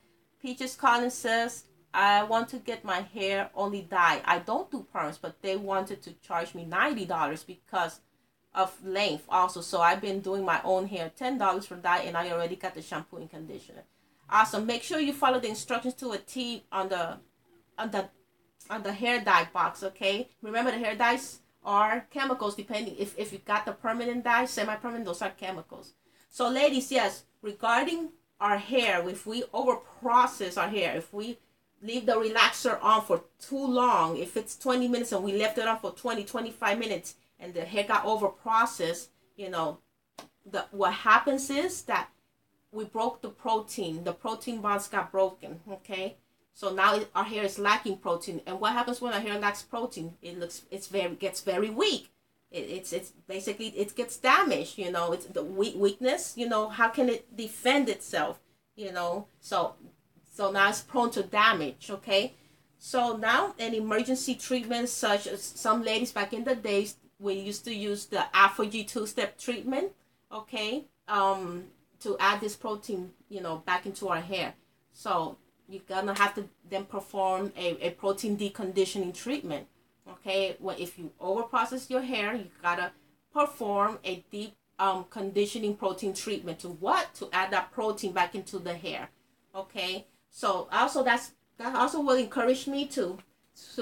Peaches Collins says, I want to get my hair only dyed. I don't do perms, but they wanted to charge me $90 because of length also. So I've been doing my own hair, $10 for dye, and I already got the shampoo and conditioner. Awesome. Make sure you follow the instructions to a T on the hair dye box, okay? Remember, the hair dyes are chemicals, depending if you got the permanent dye, semi-permanent, those are chemicals. So ladies, yes, regarding our hair, if we over process our hair, if we leave the relaxer on for too long, if it's 20 minutes and we left it on for 25 minutes and the hair got over processed, what happens is that we broke the protein bonds got broken. Okay, so now our hair is lacking protein. And what happens when our hair lacks protein? It gets very weak. It's basically, it gets damaged. It's the weakness. How can it defend itself? So now it's prone to damage. Okay, so now an emergency treatment, such as some ladies back in the days, we used to use the Alpha-G 2-step treatment. Okay, to add this protein, back into our hair. So you're gonna have to then perform a protein deconditioning treatment. Okay, well, if you over process your hair, you gotta perform a deep conditioning protein treatment to add that protein back into the hair. Okay, so also that also will encourage me to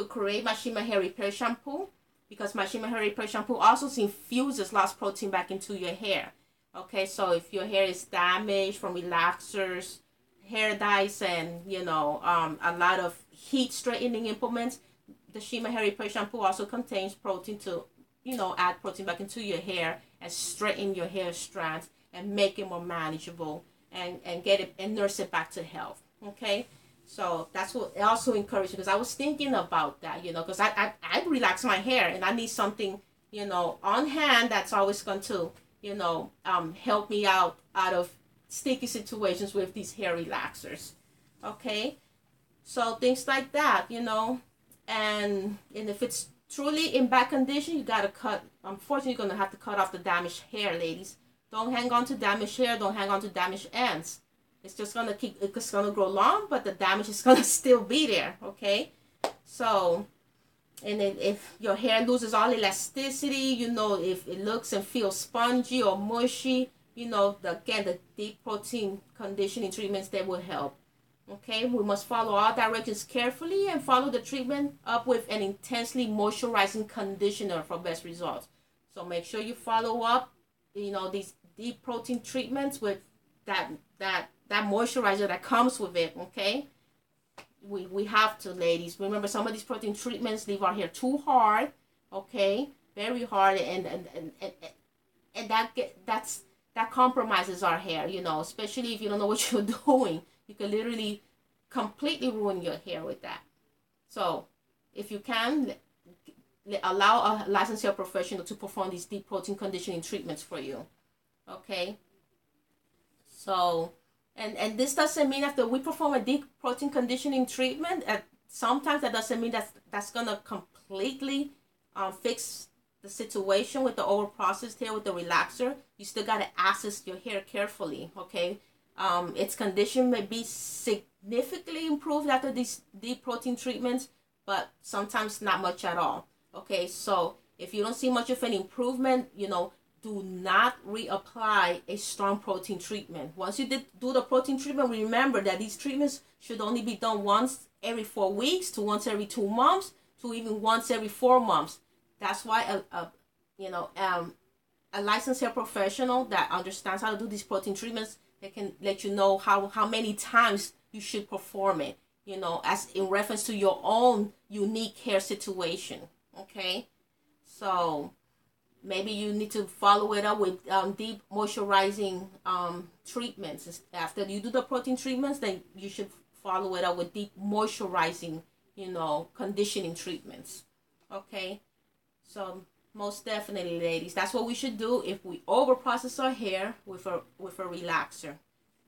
create my Shima hair repair shampoo, because my Shima hair repair shampoo also infuses lost protein back into your hair. Okay, so if your hair is damaged from relaxers, hair dyes, and a lot of heat straightening implements, the Shima hair repair shampoo also contains protein to add protein back into your hair and straighten your hair strands and make it more manageable and get it and nurse it back to health. Okay, so that's what I also encourage, because I was thinking about that, because I relax my hair and I need something on hand that's always going to help me out of sticky situations with these hair relaxers. Okay, so things like that, and if it's truly in bad condition, you gotta cut. Unfortunately, you're gonna have to cut off the damaged hair, ladies. Don't hang on to damaged hair. Don't hang on to damaged ends. It's just gonna it's gonna grow long, but the damage is gonna still be there. Okay, so And then if your hair loses all elasticity, you know, if it looks and feels spongy or mushy, you know, again, the deep protein conditioning treatments, that will help. Okay, we must follow all directions carefully and follow the treatment up with an intensely moisturizing conditioner for best results. So make sure you follow up, you know, these deep protein treatments with that moisturizer that comes with it. Okay, we have to, ladies. Remember, some of these protein treatments leave our hair too hard. Okay, very hard, and that compromises our hair. You know, especially if you don't know what you're doing, you can literally completely ruin your hair with that. So, if you can, allow a licensed hair professional to perform these deep protein conditioning treatments for you. Okay. So, and this doesn't mean after we perform a deep protein conditioning treatment, sometimes that doesn't mean that's gonna completely fix the situation with the over processed hair with the relaxer. You still gotta assess your hair carefully. Okay. Its condition may be significantly improved after these deep protein treatments, but sometimes not much at all. Okay, so if you don't see much of an improvement, you know, do not reapply a strong protein treatment. Once you do the protein treatment, remember that these treatments should only be done once every 4 weeks to once every 2 months to even once every 4 months. That's why a licensed hair professional that understands how to do these protein treatments, they can let you know how many times you should perform it, you know, as in reference to your own unique hair situation. Okay, so maybe you need to follow it up with deep moisturizing treatments. After you do the protein treatments, then you should follow it up with deep moisturizing, you know, conditioning treatments. Okay, so most definitely, ladies, that's what we should do if we over process our hair with a relaxer.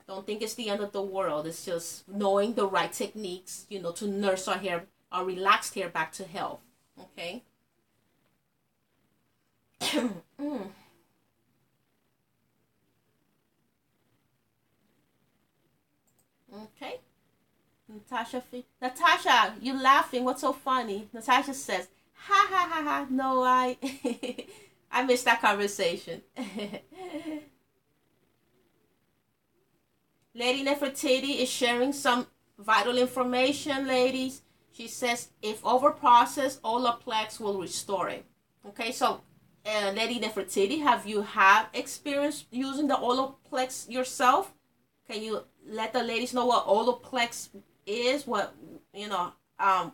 Don't think it's the end of the world. It's just knowing the right techniques, you know, to nurse our hair, our relaxed hair, back to health. Okay. Okay. Natasha, you laughing? What's so funny? Natasha says, "Ha ha ha ha." No, I missed that conversation. Lady Nefertiti is sharing some vital information, ladies. She says if overprocessed, Olaplex will restore it. Okay, so Lady Nefertiti, have you had experience using the Olaplex yourself? Can you let the ladies know what Olaplex is? What you know?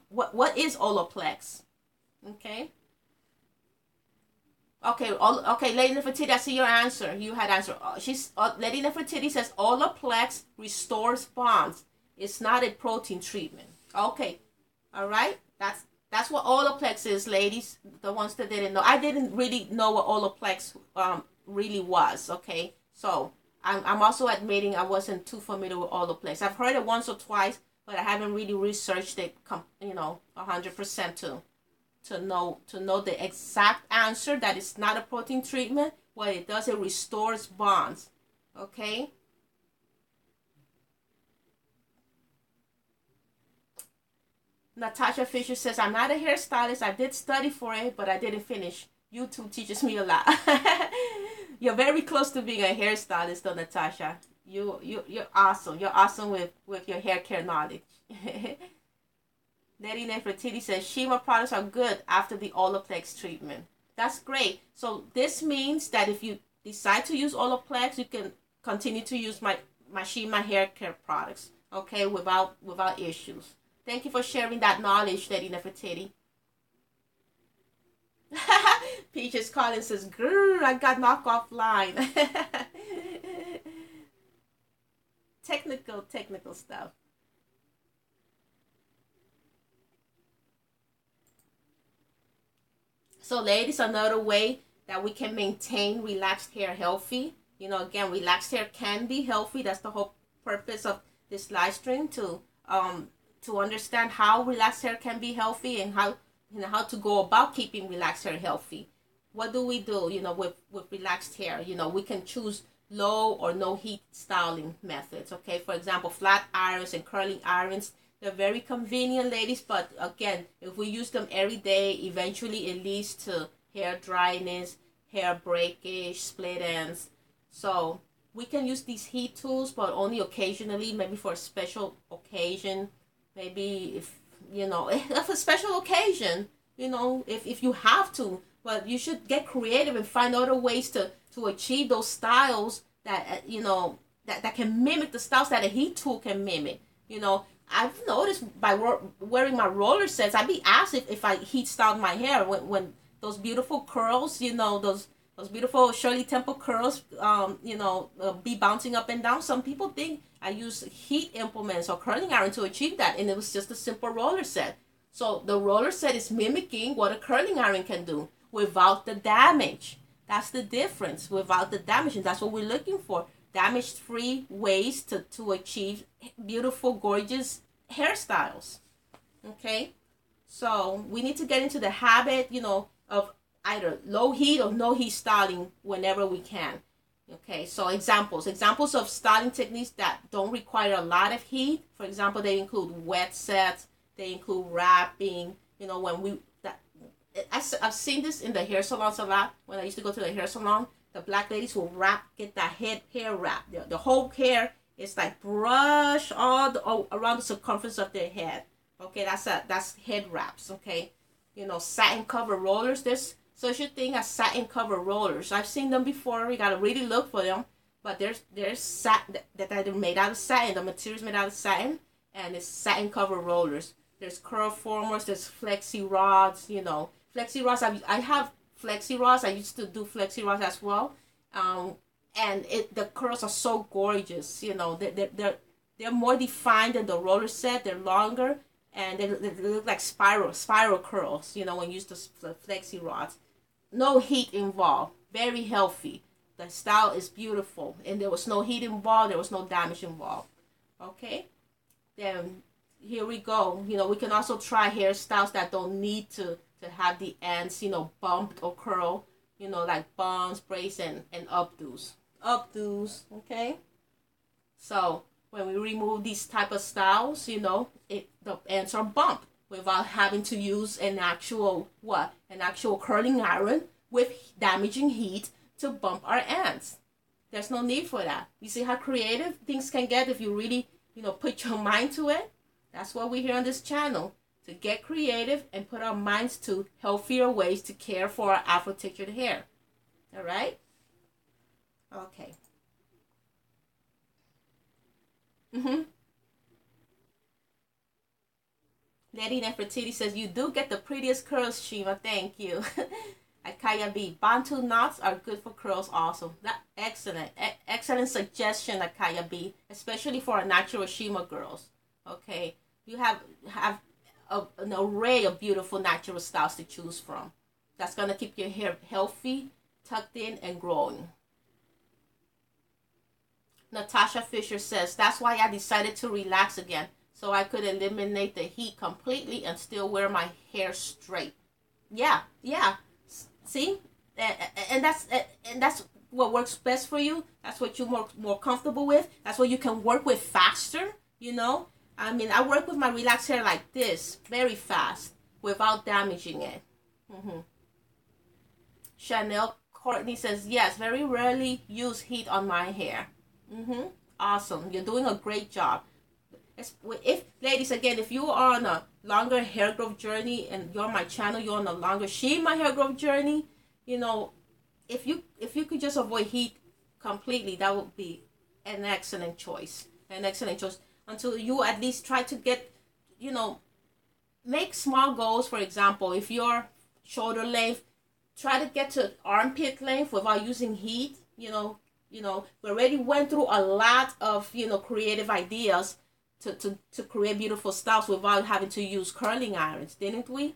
What is Olaplex? Okay. Okay, okay, Lady Nefertiti, I see your answer. You had answer. Lady Nefertiti says Olaplex restores bonds. It's not a protein treatment. Okay, all right. That's what Olaplex is, ladies. The ones that didn't know, I didn't really know what Olaplex really was. Okay, so I'm also admitting I wasn't too familiar with Olaplex. I've heard it once or twice, but I haven't really researched it. 100% to know the exact answer that it's not a protein treatment. What it does, it restores bonds. Okay. Natasha Fisher says, I'm not a hairstylist. I did study for it, but I didn't finish. YouTube teaches me a lot. You're very close to being a hairstylist, though, Natasha. You're awesome. You're awesome with your hair care knowledge. Lady Nefertiti says Shima products are good after the Olaplex treatment. That's great. So this means that if you decide to use Olaplex, you can continue to use my Shima hair care products. Okay, without issues. Thank you for sharing that knowledge, Lady Nefertiti. Peaches Collins says, "Grr, I got knocked offline." Technical stuff. So, ladies, another way that we can maintain relaxed hair healthy. Again, relaxed hair can be healthy. That's the whole purpose of this live stream, to understand how relaxed hair can be healthy and how to go about keeping relaxed hair healthy. What do we do? With relaxed hair, we can choose low or no heat styling methods. Okay, for example, flat irons and curling irons. They're very convenient, ladies, but again, if we use them every day, eventually it leads to hair dryness, hair breakage, split ends. So we can use these heat tools, but only occasionally, maybe for a special occasion. Maybe if, if a special occasion, if you have to. But you should get creative and find other ways to achieve those styles that, that can mimic the styles that a heat tool can mimic. I've noticed by wearing my roller sets, I'd be asked if I heat styled my hair when those beautiful curls, those beautiful Shirley Temple curls, be bouncing up and down. Some people think I use heat implements or curling iron to achieve that, and it was just a simple roller set. So the roller set is mimicking what a curling iron can do without the damage. That's the difference, without the damage, and that's what we're looking for. Damage-free ways to achieve beautiful, gorgeous hairstyles. Okay? So we need to get into the habit, of either low heat or no heat styling whenever we can. Okay, so examples of styling techniques that don't require a lot of heat. For example, they include wet sets, they include wrapping. I've seen this in the hair salons a lot. When I used to go to the hair salon, the black ladies will get that hair wrap. The whole hair is like brush all around the circumference of their head. Okay, that's head wraps. Okay, satin cover rollers. There's such a thing as satin cover rollers. I've seen them before. You gotta really look for them. But there's satin that are made out of satin. The material's made out of satin, and it's satin cover rollers. There's curl formers. There's flexi rods. Flexi rods. I have flexi rods. I used to do flexi rods as well. And the curls are so gorgeous. They're more defined than the roller set. They're longer, and they look like spiral curls. When you use the flexi rods. No heat involved. Very healthy. The style is beautiful, and there was no heat involved. There was no damage involved. Okay. Then here we go. We can also try hairstyles that don't need to have the ends, bumped or curl, like buns, braids, and updos. Okay? So, when we remove these type of styles, the ends are bumped without having to use an actual curling iron with damaging heat to bump our ends. There's no need for that. You see how creative things can get if you really, put your mind to it? That's what we hear on this channel. To get creative and put our minds to healthier ways to care for our Afro-textured hair. All right? Okay. Lady Nefertiti says, you do get the prettiest curls, Shima. Thank you. Akaya B. Bantu knots are good for curls also. Excellent suggestion, Akaya B. Especially for our natural Shima girls. Okay. You have an array of beautiful natural styles to choose from. That's going to keep your hair healthy, tucked in, and growing. Natasha Fisher says, that's why I decided to relax again, so I could eliminate the heat completely and still wear my hair straight. Yeah. See? And that's what works best for you. That's what you're more comfortable with. That's what you can work with faster, I work with my relaxed hair like this, very fast, without damaging it. Chanel Courtney says, yes, very rarely use heat on my hair. Awesome. You're doing a great job. Ladies, again, if you are on a longer hair growth journey and you're on my channel, you're on a longer Shima hair growth journey, if you could just avoid heat completely, that would be an excellent choice. Until you at least try to get, make small goals. For example, if your shoulder length, try to get to armpit length without using heat. We already went through a lot of, creative ideas to create beautiful styles without having to use curling irons, didn't we?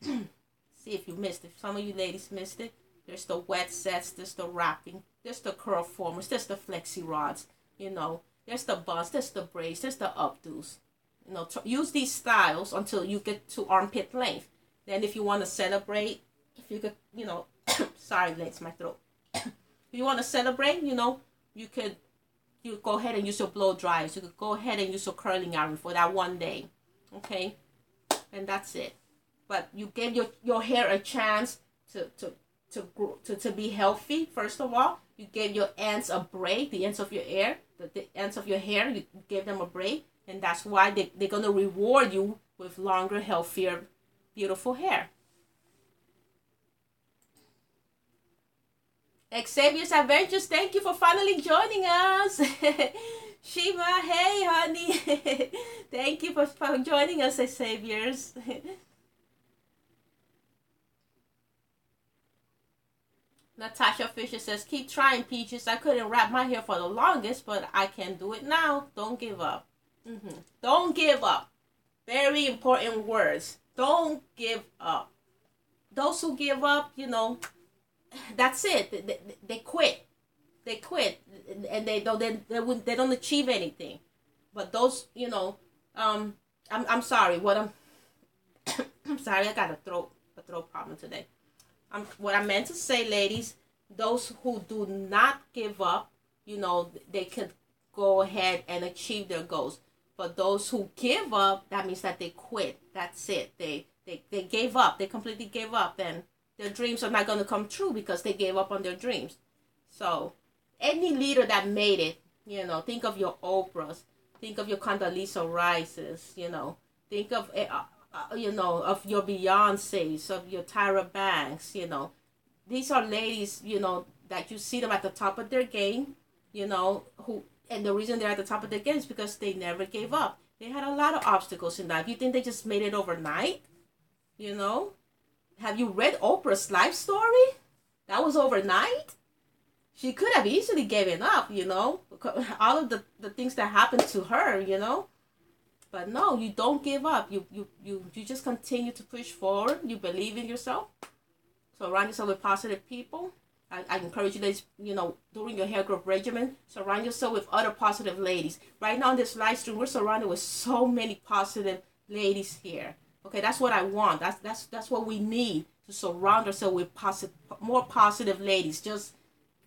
See if you missed it. Some of you ladies missed it. There's the wet sets, there's the wrapping, there's the curl formers, there's the flexi rods, there's the buns, there's the braids, there's the updos. Use these styles until you get to armpit length. Then if you want to celebrate, if you could, sorry, it's my throat. If you want to celebrate, you could you go ahead and use your blow dryers. You could go ahead and use your curling iron for that one day. Okay? And that's it. But you gave your hair a chance to be healthy. First of all, you gave your ends a break, the ends of your hair, the ends of your hair, you gave them a break, and that's why they're gonna reward you with longer, healthier, beautiful hair. Xavier's Adventures, thank you for finally joining us. Shima, hey honey. Thank you for joining us, Xavier's. Natasha Fisher says, keep trying, Peaches. I couldn't wrap my hair for the longest, but I can do it now. Don't give up. Don't give up. Very important words. Don't give up. Those who give up, that's it. They quit. They quit, and they don't achieve anything. But those, I'm sorry. I'm sorry. I got a throat problem today. What I meant to say, ladies, those who do not give up, they can go ahead and achieve their goals. But those who give up, that means that they quit. That's it. They gave up. They completely gave up. And their dreams are not going to come true because they gave up on their dreams. So any leader that made it, think of your Oprahs. Think of your Condoleezza Rices, Think of of your Beyoncés, of your Tyra Banks, These are ladies, that you see them at the top of their game, and the reason they're at the top of their game is because they never gave up. They had a lot of obstacles in life. You think they just made it overnight? Have you read Oprah's life story? That was overnight. She could have easily given up, all of the things that happened to her, But no, you don't give up. You just continue to push forward. You believe in yourself. Surround yourself with positive people. I encourage you ladies, during your hair growth regimen, surround yourself with other positive ladies. Right now in this live stream, we're surrounded with so many positive ladies here. Okay, that's what I want. That's what we need, to surround ourselves with more positive ladies. Just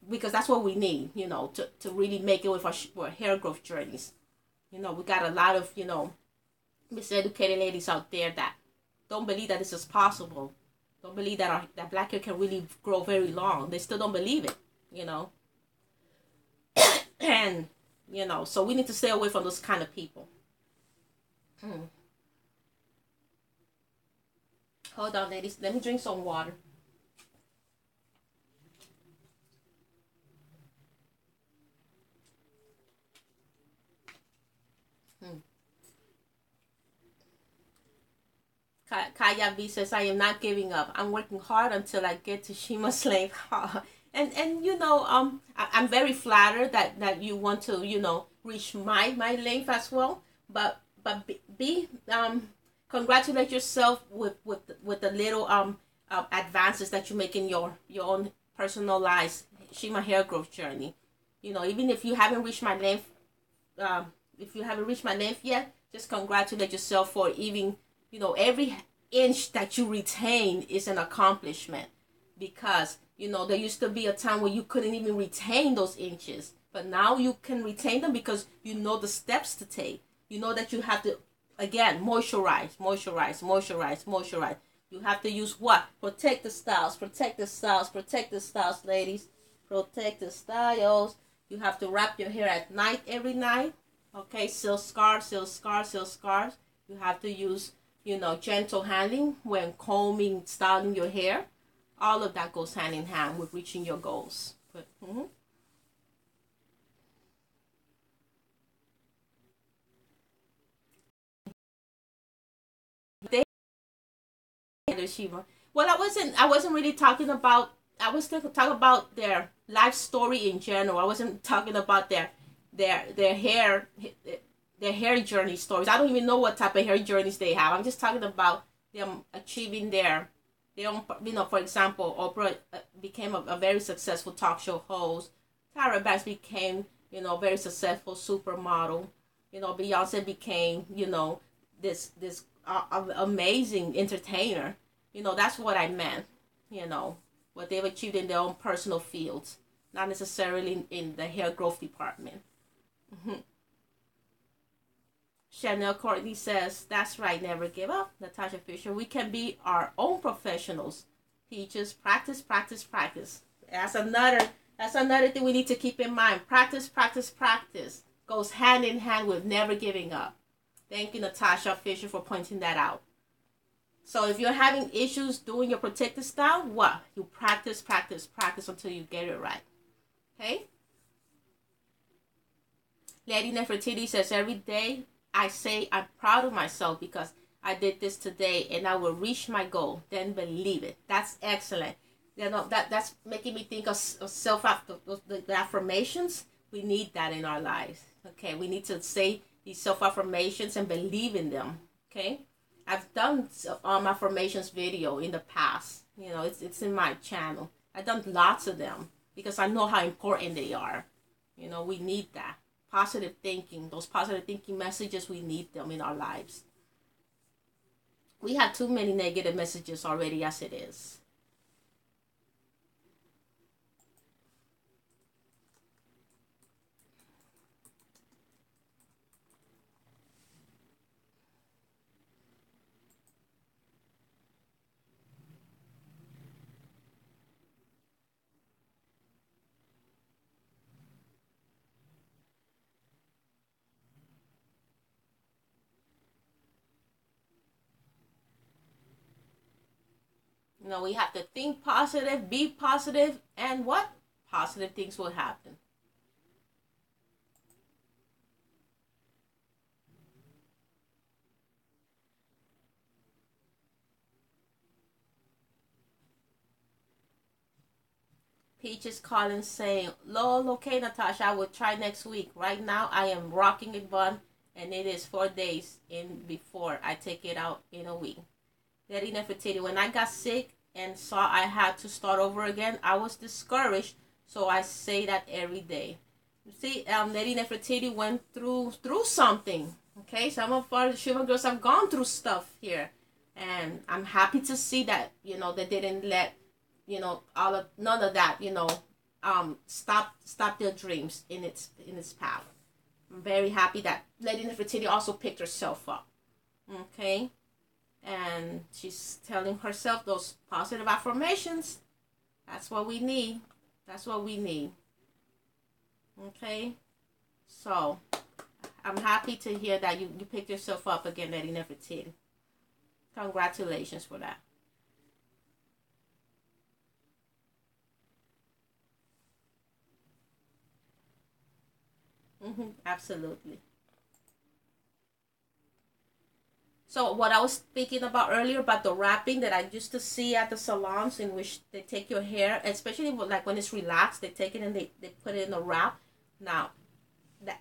because that's what we need, to really make it with our hair growth journeys. We got a lot of, miseducated ladies out there that don't believe that this is possible. Don't believe that that black hair can really grow very long. They still don't believe it, And, so we need to stay away from those kind of people. Hold on, ladies. Let me drink some water. Kaya V says, I am not giving up. I'm working hard until I get to Shima's length. and I'm very flattered that you want to, reach my length as well. But congratulate yourself with the little advances that you make in your own personalized Shima hair growth journey. Even if you haven't reached my length, yet, just congratulate yourself for even, every inch that you retain is an accomplishment, because, there used to be a time where you couldn't even retain those inches, but now you can retain them because you know the steps to take. You know that you have to, again, moisturize. You have to use what? Protect the styles, ladies. Protect the styles. You have to wrap your hair at night, every night. Okay, silk scarves. You have to use, gentle handling when combing, styling your hair. All of that goes hand in hand with reaching your goals. Shima. Well, I wasn't really talking about. I was talking about their life story in general. I wasn't talking about their hair journey stories. I don't even know what type of hair journeys they have. I'm just talking about them achieving their own. For example, Oprah became a very successful talk show host. Tyra Banks became, a very successful supermodel. Beyonce became, this amazing entertainer. That's what I meant. What they've achieved in their own personal fields, not necessarily in the hair growth department. Chanel Courtney says, that's right, never give up. Natasha Fisher, we can be our own professionals. Teachers, practice, practice, practice. That's another thing we need to keep in mind. Practice, practice, practice goes hand in hand with never giving up. Thank you, Natasha Fisher, for pointing that out. So if you're having issues doing your protective style, what? You practice, practice, practice until you get it right. Okay? Lady Nefertiti says, every day I say I'm proud of myself because I did this today and I will reach my goal. Then believe it. That's excellent. You know, that's making me think of self the affirmations. We need that in our lives. Okay, we need to say these self affirmations and believe in them. Okay, I've done affirmations video in the past. You know, it's in my channel. I've done lots of them because I know how important they are. You know, we need that positive thinking. Those positive thinking messages, we need them in our lives. We have too many negative messages already as it is. You know, we have to think positive, be positive, and what? Positive things will happen. Peach is calling saying, lol, okay, Natasha, I will try next week. Right now, I am rocking it bun, and it is 4 days in before I take it out in a week. Lady Nefertiti, when I got sick and saw I had to start over again, I was discouraged, so I say that every day. You see, Lady Nefertiti went through something. Okay, some of our Shima girls have gone through stuff here, and I'm happy to see that, you know, they didn't let, you know, none of that, you know, stop their dreams in its path. I'm very happy that Lady Nefertiti also picked herself up. Okay, and she's telling herself those positive affirmations. That's what we need. That's what we need. Okay, so I'm happy to hear that you picked yourself up again, Lady Nefertiti. Congratulations for that. Absolutely. So what I was speaking about earlier about the wrapping that I used to see at the salons, in which they take your hair, especially like when it's relaxed, they take it and they put it in a wrap. Now,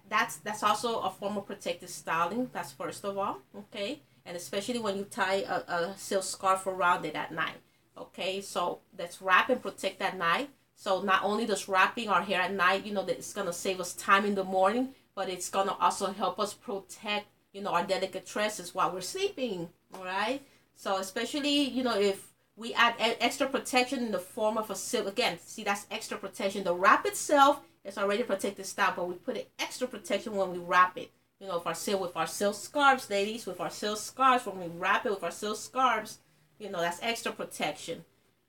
that's also a form of protective styling. That's first of all, okay, and especially when you tie a silk scarf around it at night. Okay, so let's wrap and protect at night. So not only does wrapping our hair at night, you know, that it's gonna save us time in the morning, but it's gonna also help us protect, you know, our delicate tresses while we're sleeping. All right. So especially, you know, if we add extra protection in the form of a silk, again, see, that's extra protection. The wrap itself is already protected style, but we put it extra protection when we wrap it. You know, with our silk scarves, ladies, with our silk scarves, when we wrap it with our silk scarves, you know, that's extra protection.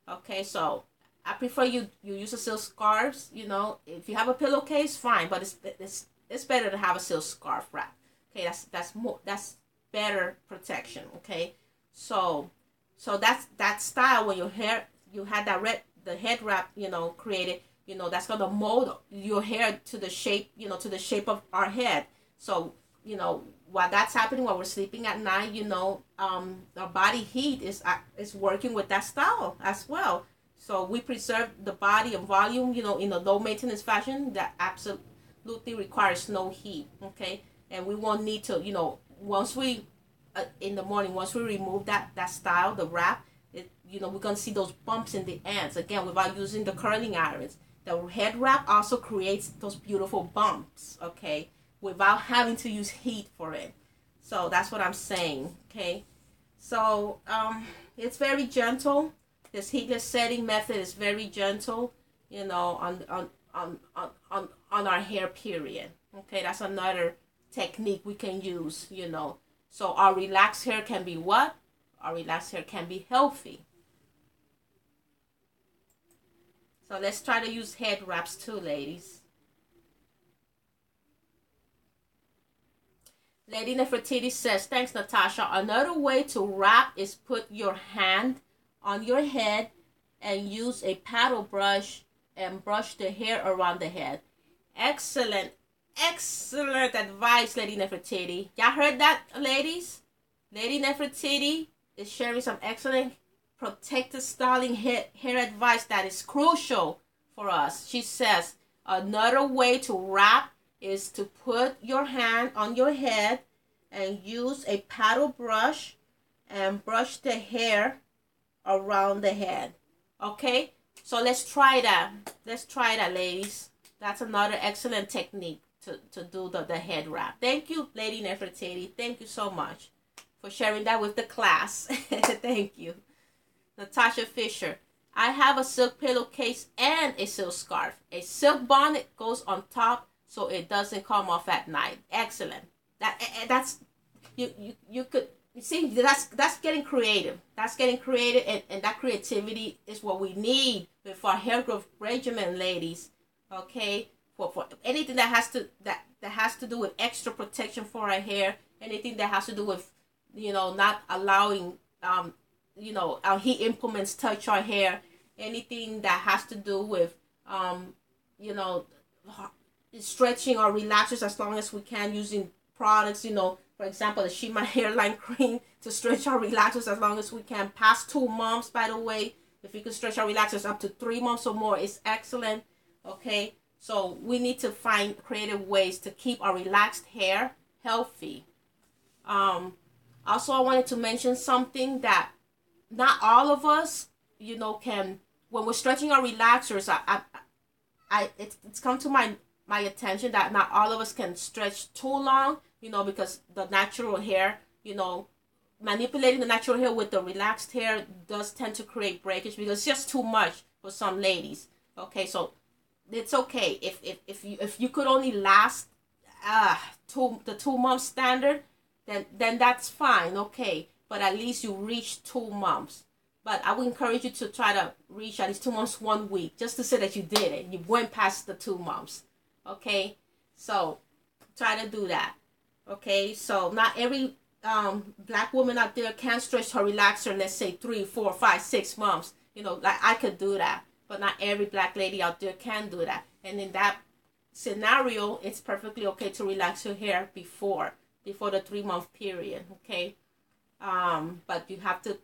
Okay, so I prefer you use a silk scarves. You know, if you have a pillowcase, fine, but it's better to have a silk scarf wrap. Okay, that's better protection. Okay, so that's that style when your hair, you had the head wrap, you know, created. You know, that's gonna mold your hair to the shape, you know, to the shape of our head. So, you know, while that's happening, while we're sleeping at night, you know, our body heat is working with that style as well. So we preserve the body and volume, you know, in a low maintenance fashion that absolutely requires no heat. Okay, and we won't need to, you know, once we in the morning, once we remove that style, the wrap, you know, we're gonna see those bumps in the ends again without using the curling irons. The head wrap also creates those beautiful bumps, okay, without having to use heat for it. So that's what I'm saying, okay. So it's very gentle. This heatless setting method is very gentle, you know, on our hair, period. Okay, that's another technique we can use, you know. So our relaxed hair can be what? Our relaxed hair can be healthy. So let's try to use head wraps too, ladies. Lady Nefertiti says, thanks, Natasha. Another way to wrap is put your hand on your head and use a paddle brush and brush the hair around the head. Excellent, excellent advice, Lady Nefertiti. Y'all heard that, ladies? Lady Nefertiti is sharing some excellent protective styling hair advice that is crucial for us. She says, another way to wrap is to put your hand on your head and use a paddle brush and brush the hair around the head. Okay, so let's try that. Let's try that, ladies. That's another excellent technique to do the head wrap. Thank you, Lady Nefertiti. Thank you so much for sharing that with the class. Thank you. Natasha Fisher, I have a silk pillowcase and a silk scarf. A silk bonnet goes on top so it doesn't come off at night. Excellent. That's you could see that's getting creative. That's getting creative, and that creativity is what we need for our hair growth regimen, ladies. Okay, for anything that has to do with extra protection for our hair, anything that has to do with, you know, not allowing you know, our heat implements touch our hair, anything that has to do with you know, stretching or relaxers as long as we can using products, you know, for example, the Shima Hairline cream to stretch our relaxers as long as we can. Past 2 months, by the way, if we can stretch our relaxers up to 3 months or more, it's excellent. Okay, so we need to find creative ways to keep our relaxed hair healthy. Also, I wanted to mention something that not all of us, you know, can, when we're stretching our relaxers, it's come to my attention that not all of us can stretch too long, you know, because the natural hair, you know, manipulating the natural hair with the relaxed hair does tend to create breakage because it's just too much for some ladies. Okay, so it's okay if you could only last the 2 month standard, then that's fine. Okay, but at least you reach 2 months. But I would encourage you to try to reach at least 2 months 1 week, just to say that you did it. You went past the 2 months. Okay, so try to do that. Okay, so not every black woman out there can stretch her relaxer, let's say 3, 4, 5, 6 months. You know, like I could do that, but not every black lady out there can do that. And in that scenario, it's perfectly okay to relax your hair before the 3 month period. Okay, but you have to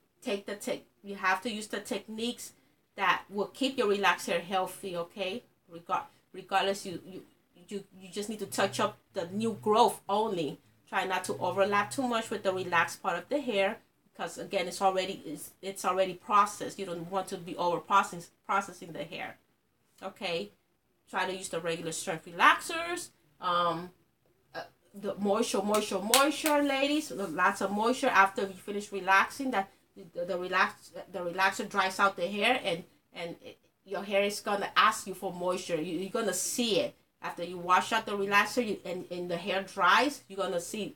you have to use the techniques that will keep your relaxed hair healthy. Okay, regardless, you just need to touch up the new growth only. Try not to overlap too much with the relaxed part of the hair, because again, it's already processed. You don't want to be over processing the hair. Okay, try to use the regular strength relaxers. The moisture, ladies. Lots of moisture after you finish relaxing. That the relaxer dries out the hair, and your hair is gonna ask you for moisture. You're gonna see it after you wash out the relaxer, and the hair dries. You're gonna see,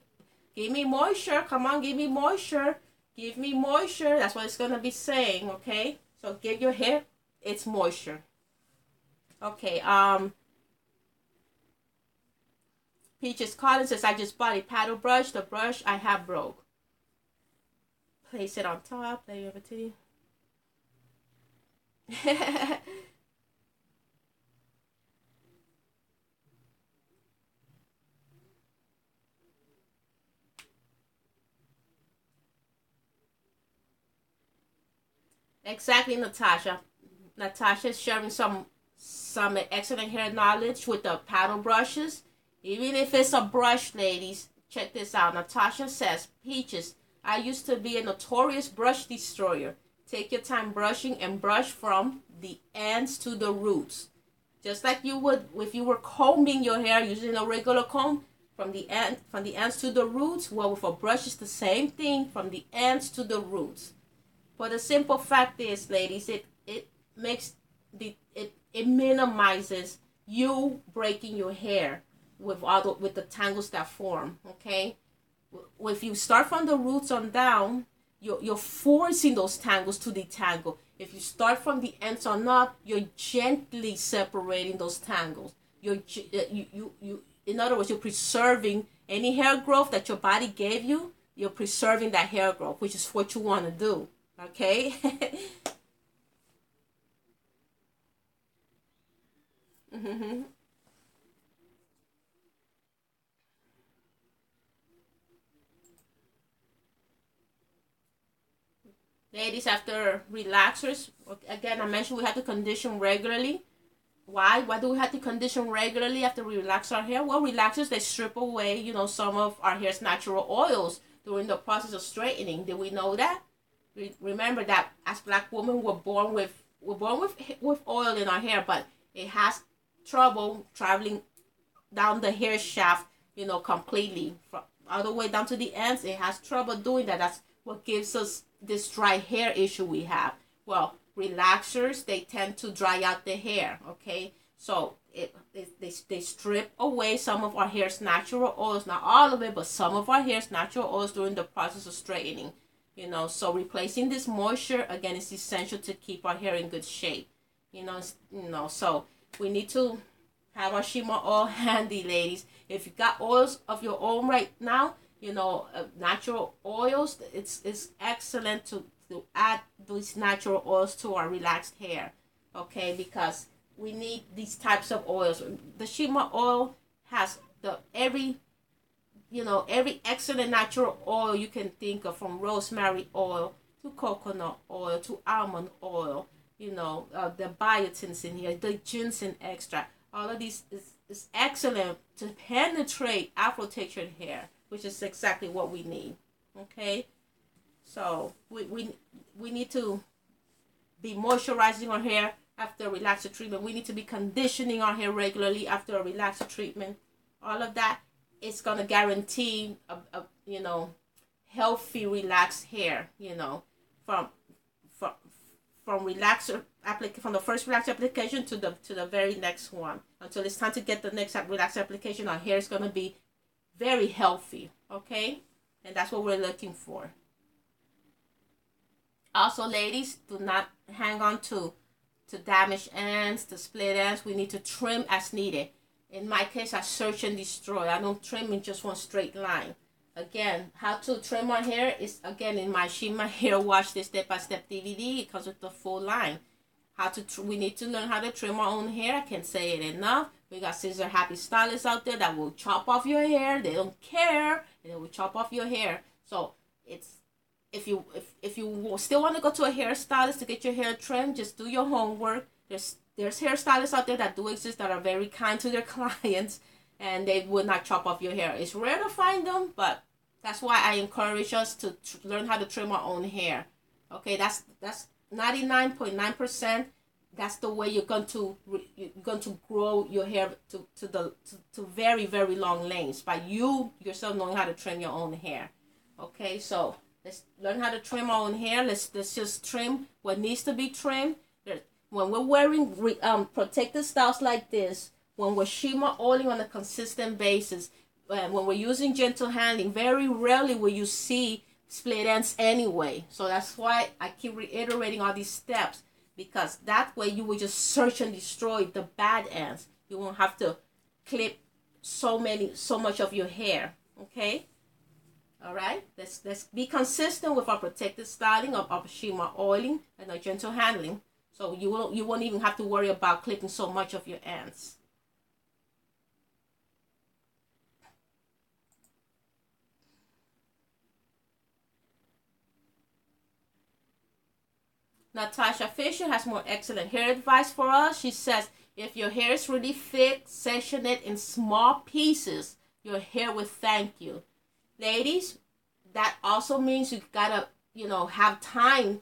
give me moisture. Come on, give me moisture. Give me moisture. That's what it's gonna be saying. Okay, so give your hair its moisture. Okay. Peaches Collins says, I just bought a paddle brush. The brush I have broke. Place it on top. Lay over to you. Exactly, Natasha. Natasha's sharing some excellent hair knowledge with the paddle brushes. Even if it's a brush, ladies, check this out. Natasha says, Peaches, I used to be a notorious brush destroyer. Take your time brushing and brush from the ends to the roots. Just like you would if you were combing your hair using a regular comb, from the ends to the roots. Well, with a brush, it's the same thing, from the ends to the roots. But the simple fact is, ladies, it minimizes you breaking your hair with with the tangles that form. Okay, if you start from the roots on down, you're forcing those tangles to detangle. If you start from the ends on up, you're gently separating those tangles. In other words, you're preserving any hair growth that your body gave you. You're preserving that hair growth, which is what you want to do. Okay. Mm-hmm. Ladies, after relaxers, again, I mentioned we have to condition regularly. Why? Why do we have to condition regularly after we relax our hair? Well, relaxers, they strip away, some of our hair's natural oils during the process of straightening. Did we know that? Remember that as black women, we're born with oil in our hair, but it has trouble traveling down the hair shaft, completely from all the way down to the ends. It has trouble doing that. That's what gives us this dry hair issue we have. Well, relaxers, they tend to dry out the hair. Okay, so they strip away some of our hair's natural oils, not all of it, but some of our hair's natural oils during the process of straightening. So replacing this moisture again is essential to keep our hair in good shape. So we need to have our Shima oil handy, ladies. If you got oils of your own right now, natural oils, it's excellent to add these natural oils to our relaxed hair. Okay, because we need these types of oils. The Shima oil has every excellent natural oil you can think of, from rosemary oil to coconut oil to almond oil. The biotins in here, the ginseng extract. All of these is excellent to penetrate afro-textured hair, which is exactly what we need. Okay, so we need to be moisturizing our hair after a relaxer treatment. We need to be conditioning our hair regularly after a relaxer treatment. All of that is going to guarantee a healthy, relaxed hair. From from from the first relaxer application to the very next one, until it's time to get the next relaxer application. Our hair is going to be very healthy. Okay, and that's what we're looking for. Also, ladies, do not hang on to damaged ends, to split ends. We need to trim as needed. In my case, I search and destroy. I don't trim in just one straight line. Again, how to trim our hair is, again, in my Shima Hair Wash, the step-by-step DVD. It comes with the full line. We need to learn how to trim our own hair. I can't say it enough. We got scissor happy stylists out there that will chop off your hair. They don't care, and they will chop off your hair. So it's if you still want to go to a hairstylist to get your hair trimmed, just do your homework. There's hairstylists out there that do exist, that are very kind to their clients, and they will not chop off your hair. It's rare to find them, but that's why I encourage us to learn how to trim our own hair. Okay, that's 99.9%. That's the way you're going to grow your hair to very, very long lengths, by you yourself knowing how to trim your own hair. Okay, so let's learn how to trim our own hair. Let's just trim what needs to be trimmed. When we're wearing protective styles like this, when we're Shima oiling on a consistent basis, when we're using gentle handling, very rarely will you see split ends anyway. So that's why I keep reiterating all these steps, because that way you will just search and destroy the bad ends. You won't have to clip so much of your hair. Okay? All right? Let's be consistent with our protective styling of Shima oiling and our gentle handling. So you won't even have to worry about clipping so much of your ends. Natasha Fisher has more excellent hair advice for us. She says, if your hair is really thick, section it in small pieces. Your hair will thank you. Ladies, that also means you gotta, have time,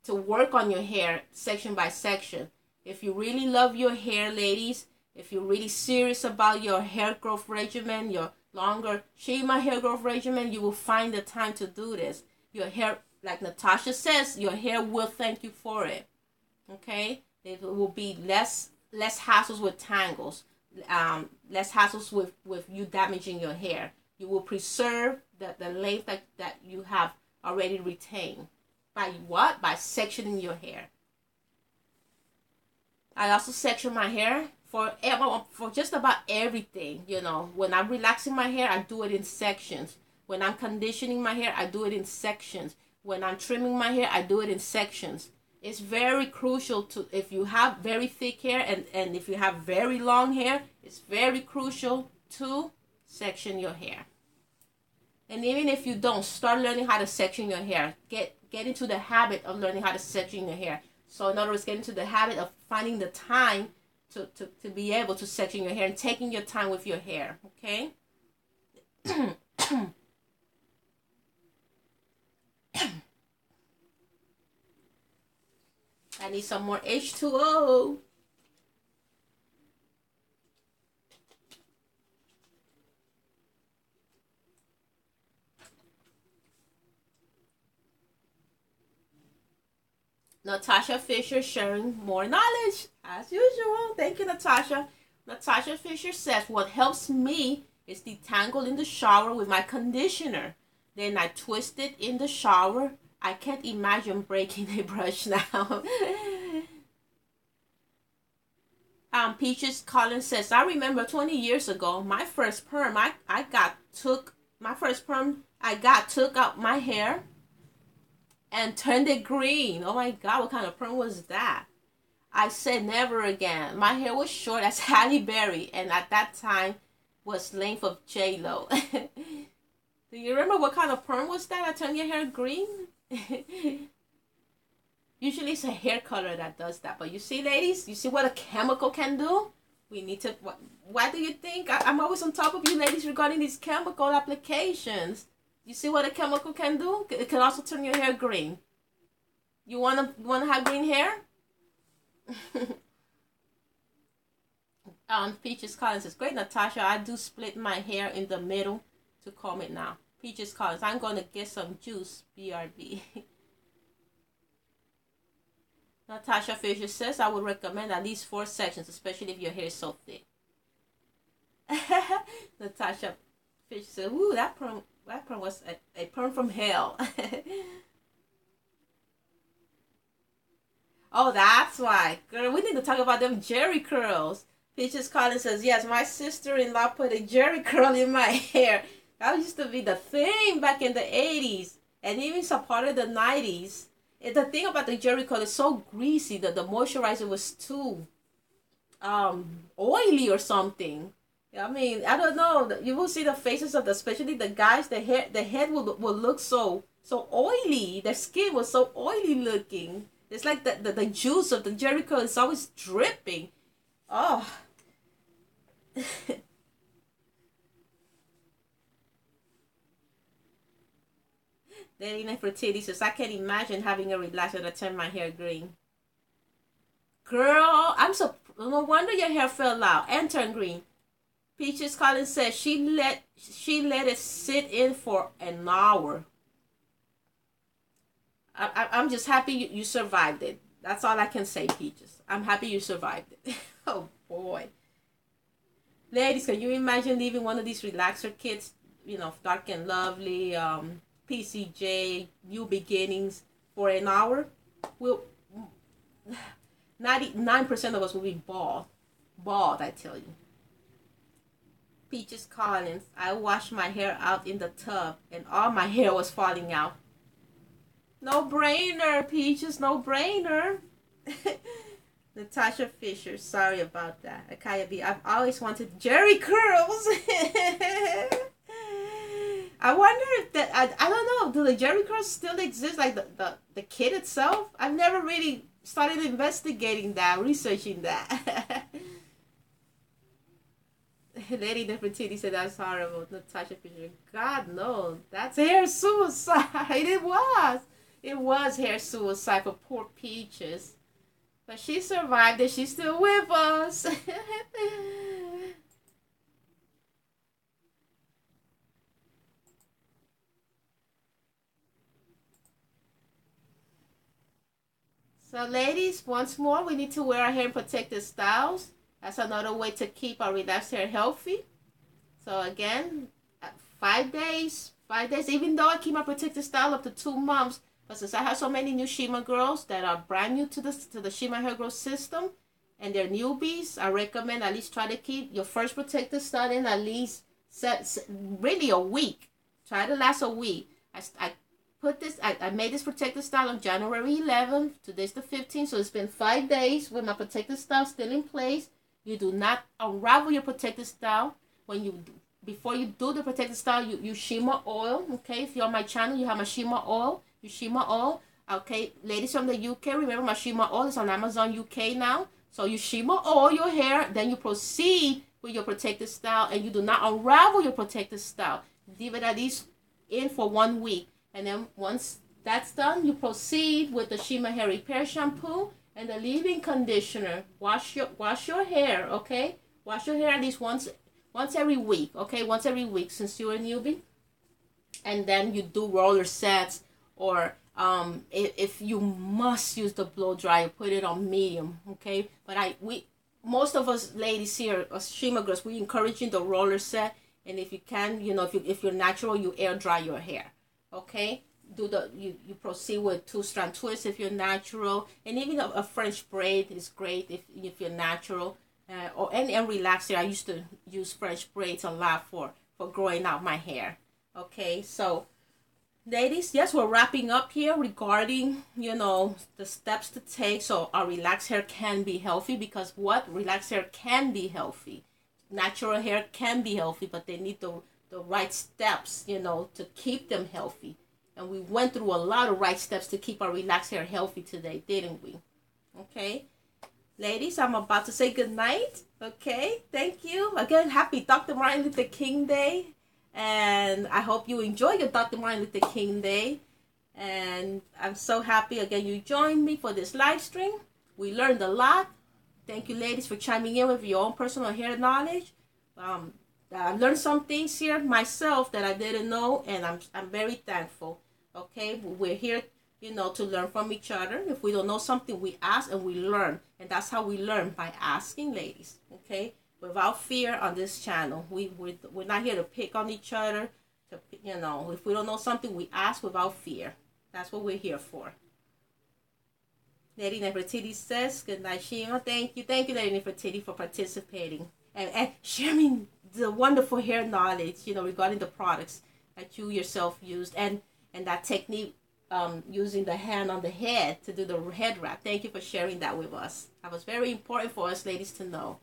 to work on your hair section by section. If you really love your hair, ladies, if you're really serious about your hair growth regimen, your longer Shima hair growth regimen, you will find the time to do this. Your hair, like Natasha says, your hair will thank you for it. Okay? It will be less less hassles with tangles, less hassles with you damaging your hair. You will preserve the length that you have already retained. By what? By sectioning your hair. I also section my hair for just about everything. You know, when I'm relaxing my hair, I do it in sections. When I'm conditioning my hair, I do it in sections. When I'm trimming my hair, I do it in sections. It's very crucial to, if you have very thick hair and if you have very long hair, it's very crucial to section your hair. And even if you don't, start learning how to section your hair. Get into the habit of learning how to section your hair. So in other words, get into the habit of finding the time to be able to section your hair and taking your time with your hair, okay? I need some more H2O. Natasha Fisher sharing more knowledge as usual. Thank you, Natasha. Natasha Fisher says, what helps me is detangle in the shower with my conditioner. Then I twist it in the shower. I can't imagine breaking a brush now. Peaches Collins says, I remember 20 years ago, my first perm, I took out my hair and turned it green. Oh my God, what kind of perm was that? I said never again. My hair was short as Halle Berry, and at that time was length of J-Lo. Do you remember what kind of perm was that? I turned your hair green? Usually it's a hair color that does that. But you see, ladies, you see what a chemical can do? We need to, why do you think I'm always on top of you ladies regarding these chemical applications? You see what a chemical can do? It can also turn your hair green. You wanna have green hair? Peaches Collins says, great, Natasha. I do split my hair in the middle to comb it now. Peaches Collins, I'm gonna get some juice. BRB. Natasha Fisher says, I would recommend at least 4 sections, especially if your hair is so thick. Natasha Fisher said, ooh, that perm was a perm from hell. Oh, that's why. Girl, we need to talk about them Jerry curls. Peaches Collins says, yes, my sister-in-law put a Jerry curl in my hair. That used to be the thing back in the 80s. And even some part of the 90s. The thing about the Jerry curl is so greasy that the moisturizer was too oily or something. I mean, I don't know. You will see the faces of especially the guys. The head will look so oily. Their skin was so oily looking. It's like the juice of the Jerry curl is always dripping. Oh. Lady Nefertiti says, I can't imagine having a relaxer that turned my hair green. Girl, no wonder your hair fell out and turned green. Peaches Collins says she let it sit in for an hour. I'm just happy you survived it. That's all I can say, Peaches. I'm happy you survived it. Oh boy. Ladies, can you imagine leaving one of these relaxer kits, you know, Dark and Lovely, PCJ, New Beginnings for an hour? 99% of us will be bald. Bald, I tell you. Peaches Collins, I washed my hair out in the tub and all my hair was falling out. No brainer, Peaches, no brainer. Natasha Fisher, sorry about that. Akaya B, I've always wanted Jerry curls. I wonder if that, I don't know, do the Jerry curls still exist, like the kit itself? I've never really started investigating that, researching that. Lady Nefertiti said that's horrible. Natasha Fisher, God no, that's hair suicide. It was hair suicide for poor Peaches. But she survived it. She's still with us. So ladies, once more, we need to wear our hair in protective styles. That's another way to keep our relaxed hair healthy. So again, 5 days, 5 days, even though I keep my protective style up to 2 months, but since I have so many new Shima girls that are brand new to the Shima hair growth system and they're newbies, I recommend at least try to keep your first protective style in at least really a week. Try to last a week. I made this protective style on January 11th. Today's the 15th, so it's been 5 days with my protective style still in place. You do not unravel your protective style. Before you do the protective style, you use Shima oil. Okay, if you're on my channel, you have my Shima oil. Use Shima oil. Okay, ladies from the UK, remember my Shima oil is on Amazon UK now. So you Shima oil your hair, then you proceed with your protective style, and you do not unravel your protective style. Leave it at least in for 1 week. And then once that's done, you proceed with the Shima hair repair shampoo and the leave-in conditioner. Wash your hair, okay? Wash your hair at least once every week, okay? Once every week since you're a newbie. And then you do roller sets, or if you must use the blow dryer, put it on medium, okay? But most of us ladies here, us Shima girls, we encouraging the roller set. And if you can, if you're natural, you air dry your hair. Okay, you proceed with 2-strand twists if you're natural, and even a French braid is great if you're natural, and relaxed hair. I used to use French braids a lot for growing out my hair. Okay, so ladies, yes, we're wrapping up here regarding the steps to take so our relaxed hair can be healthy, because relaxed hair can be healthy. Natural hair can be healthy, but they need the right steps, to keep them healthy. And we went through a lot of right steps to keep our relaxed hair healthy today, didn't we? Okay. Ladies, I'm about to say good night. Okay. Thank you. Again, happy Dr. Martin Luther King Day. And I hope you enjoy your Dr. Martin Luther King Day. And I'm so happy, again, you joined me for this live stream. We learned a lot. Thank you, ladies, for chiming in with your own personal hair knowledge. I learned some things here myself that I didn't know, and I'm very thankful. Okay, we're here, to learn from each other. If we don't know something, we ask and we learn, and that's how we learn, by asking, ladies. Okay, without fear on this channel. We're not here to pick on each other. If we don't know something, we ask without fear. That's what we're here for. Lady Nefertiti says, good night, Shima. Thank you, Lady Nefertiti, for participating and sharing the wonderful hair knowledge, regarding the products that you yourself used, and that technique, using the hand on the head to do the head wrap. Thank you for sharing that with us. That was very important for us ladies to know.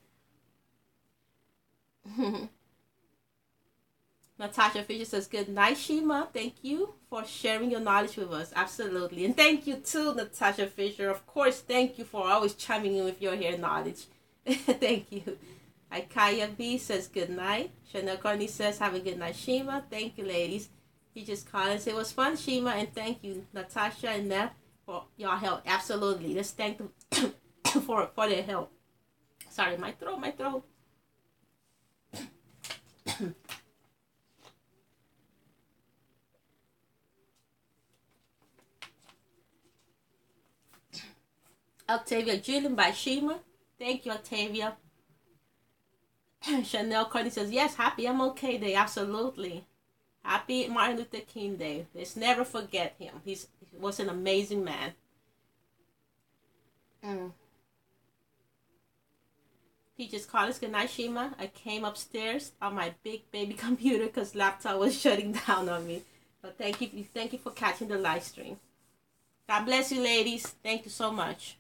Natasha Fisher says, good night, Shima. Thank you for sharing your knowledge with us. Absolutely. And thank you too, Natasha Fisher. Of course, thank you for always chiming in with your hair knowledge. Thank you. Ikaya B says, good night. Chanel Carney says, have a good night, Shima. Thank you, ladies. He just called and said, it was fun, Shima. And thank you, Natasha and Nef, for your help. Absolutely. Let's thank them for their help. Sorry, my throat. Octavia Julian by Shima. Thank you, Octavia. Chanel Carney says, yes, happy MLK Day. Absolutely. Happy Martin Luther King Day. Let's never forget him. He was an amazing man. Peaches Collins, good night, Shima. I came upstairs on my big baby computer because laptop was shutting down on me. But thank you for catching the live stream. God bless you, ladies. Thank you so much.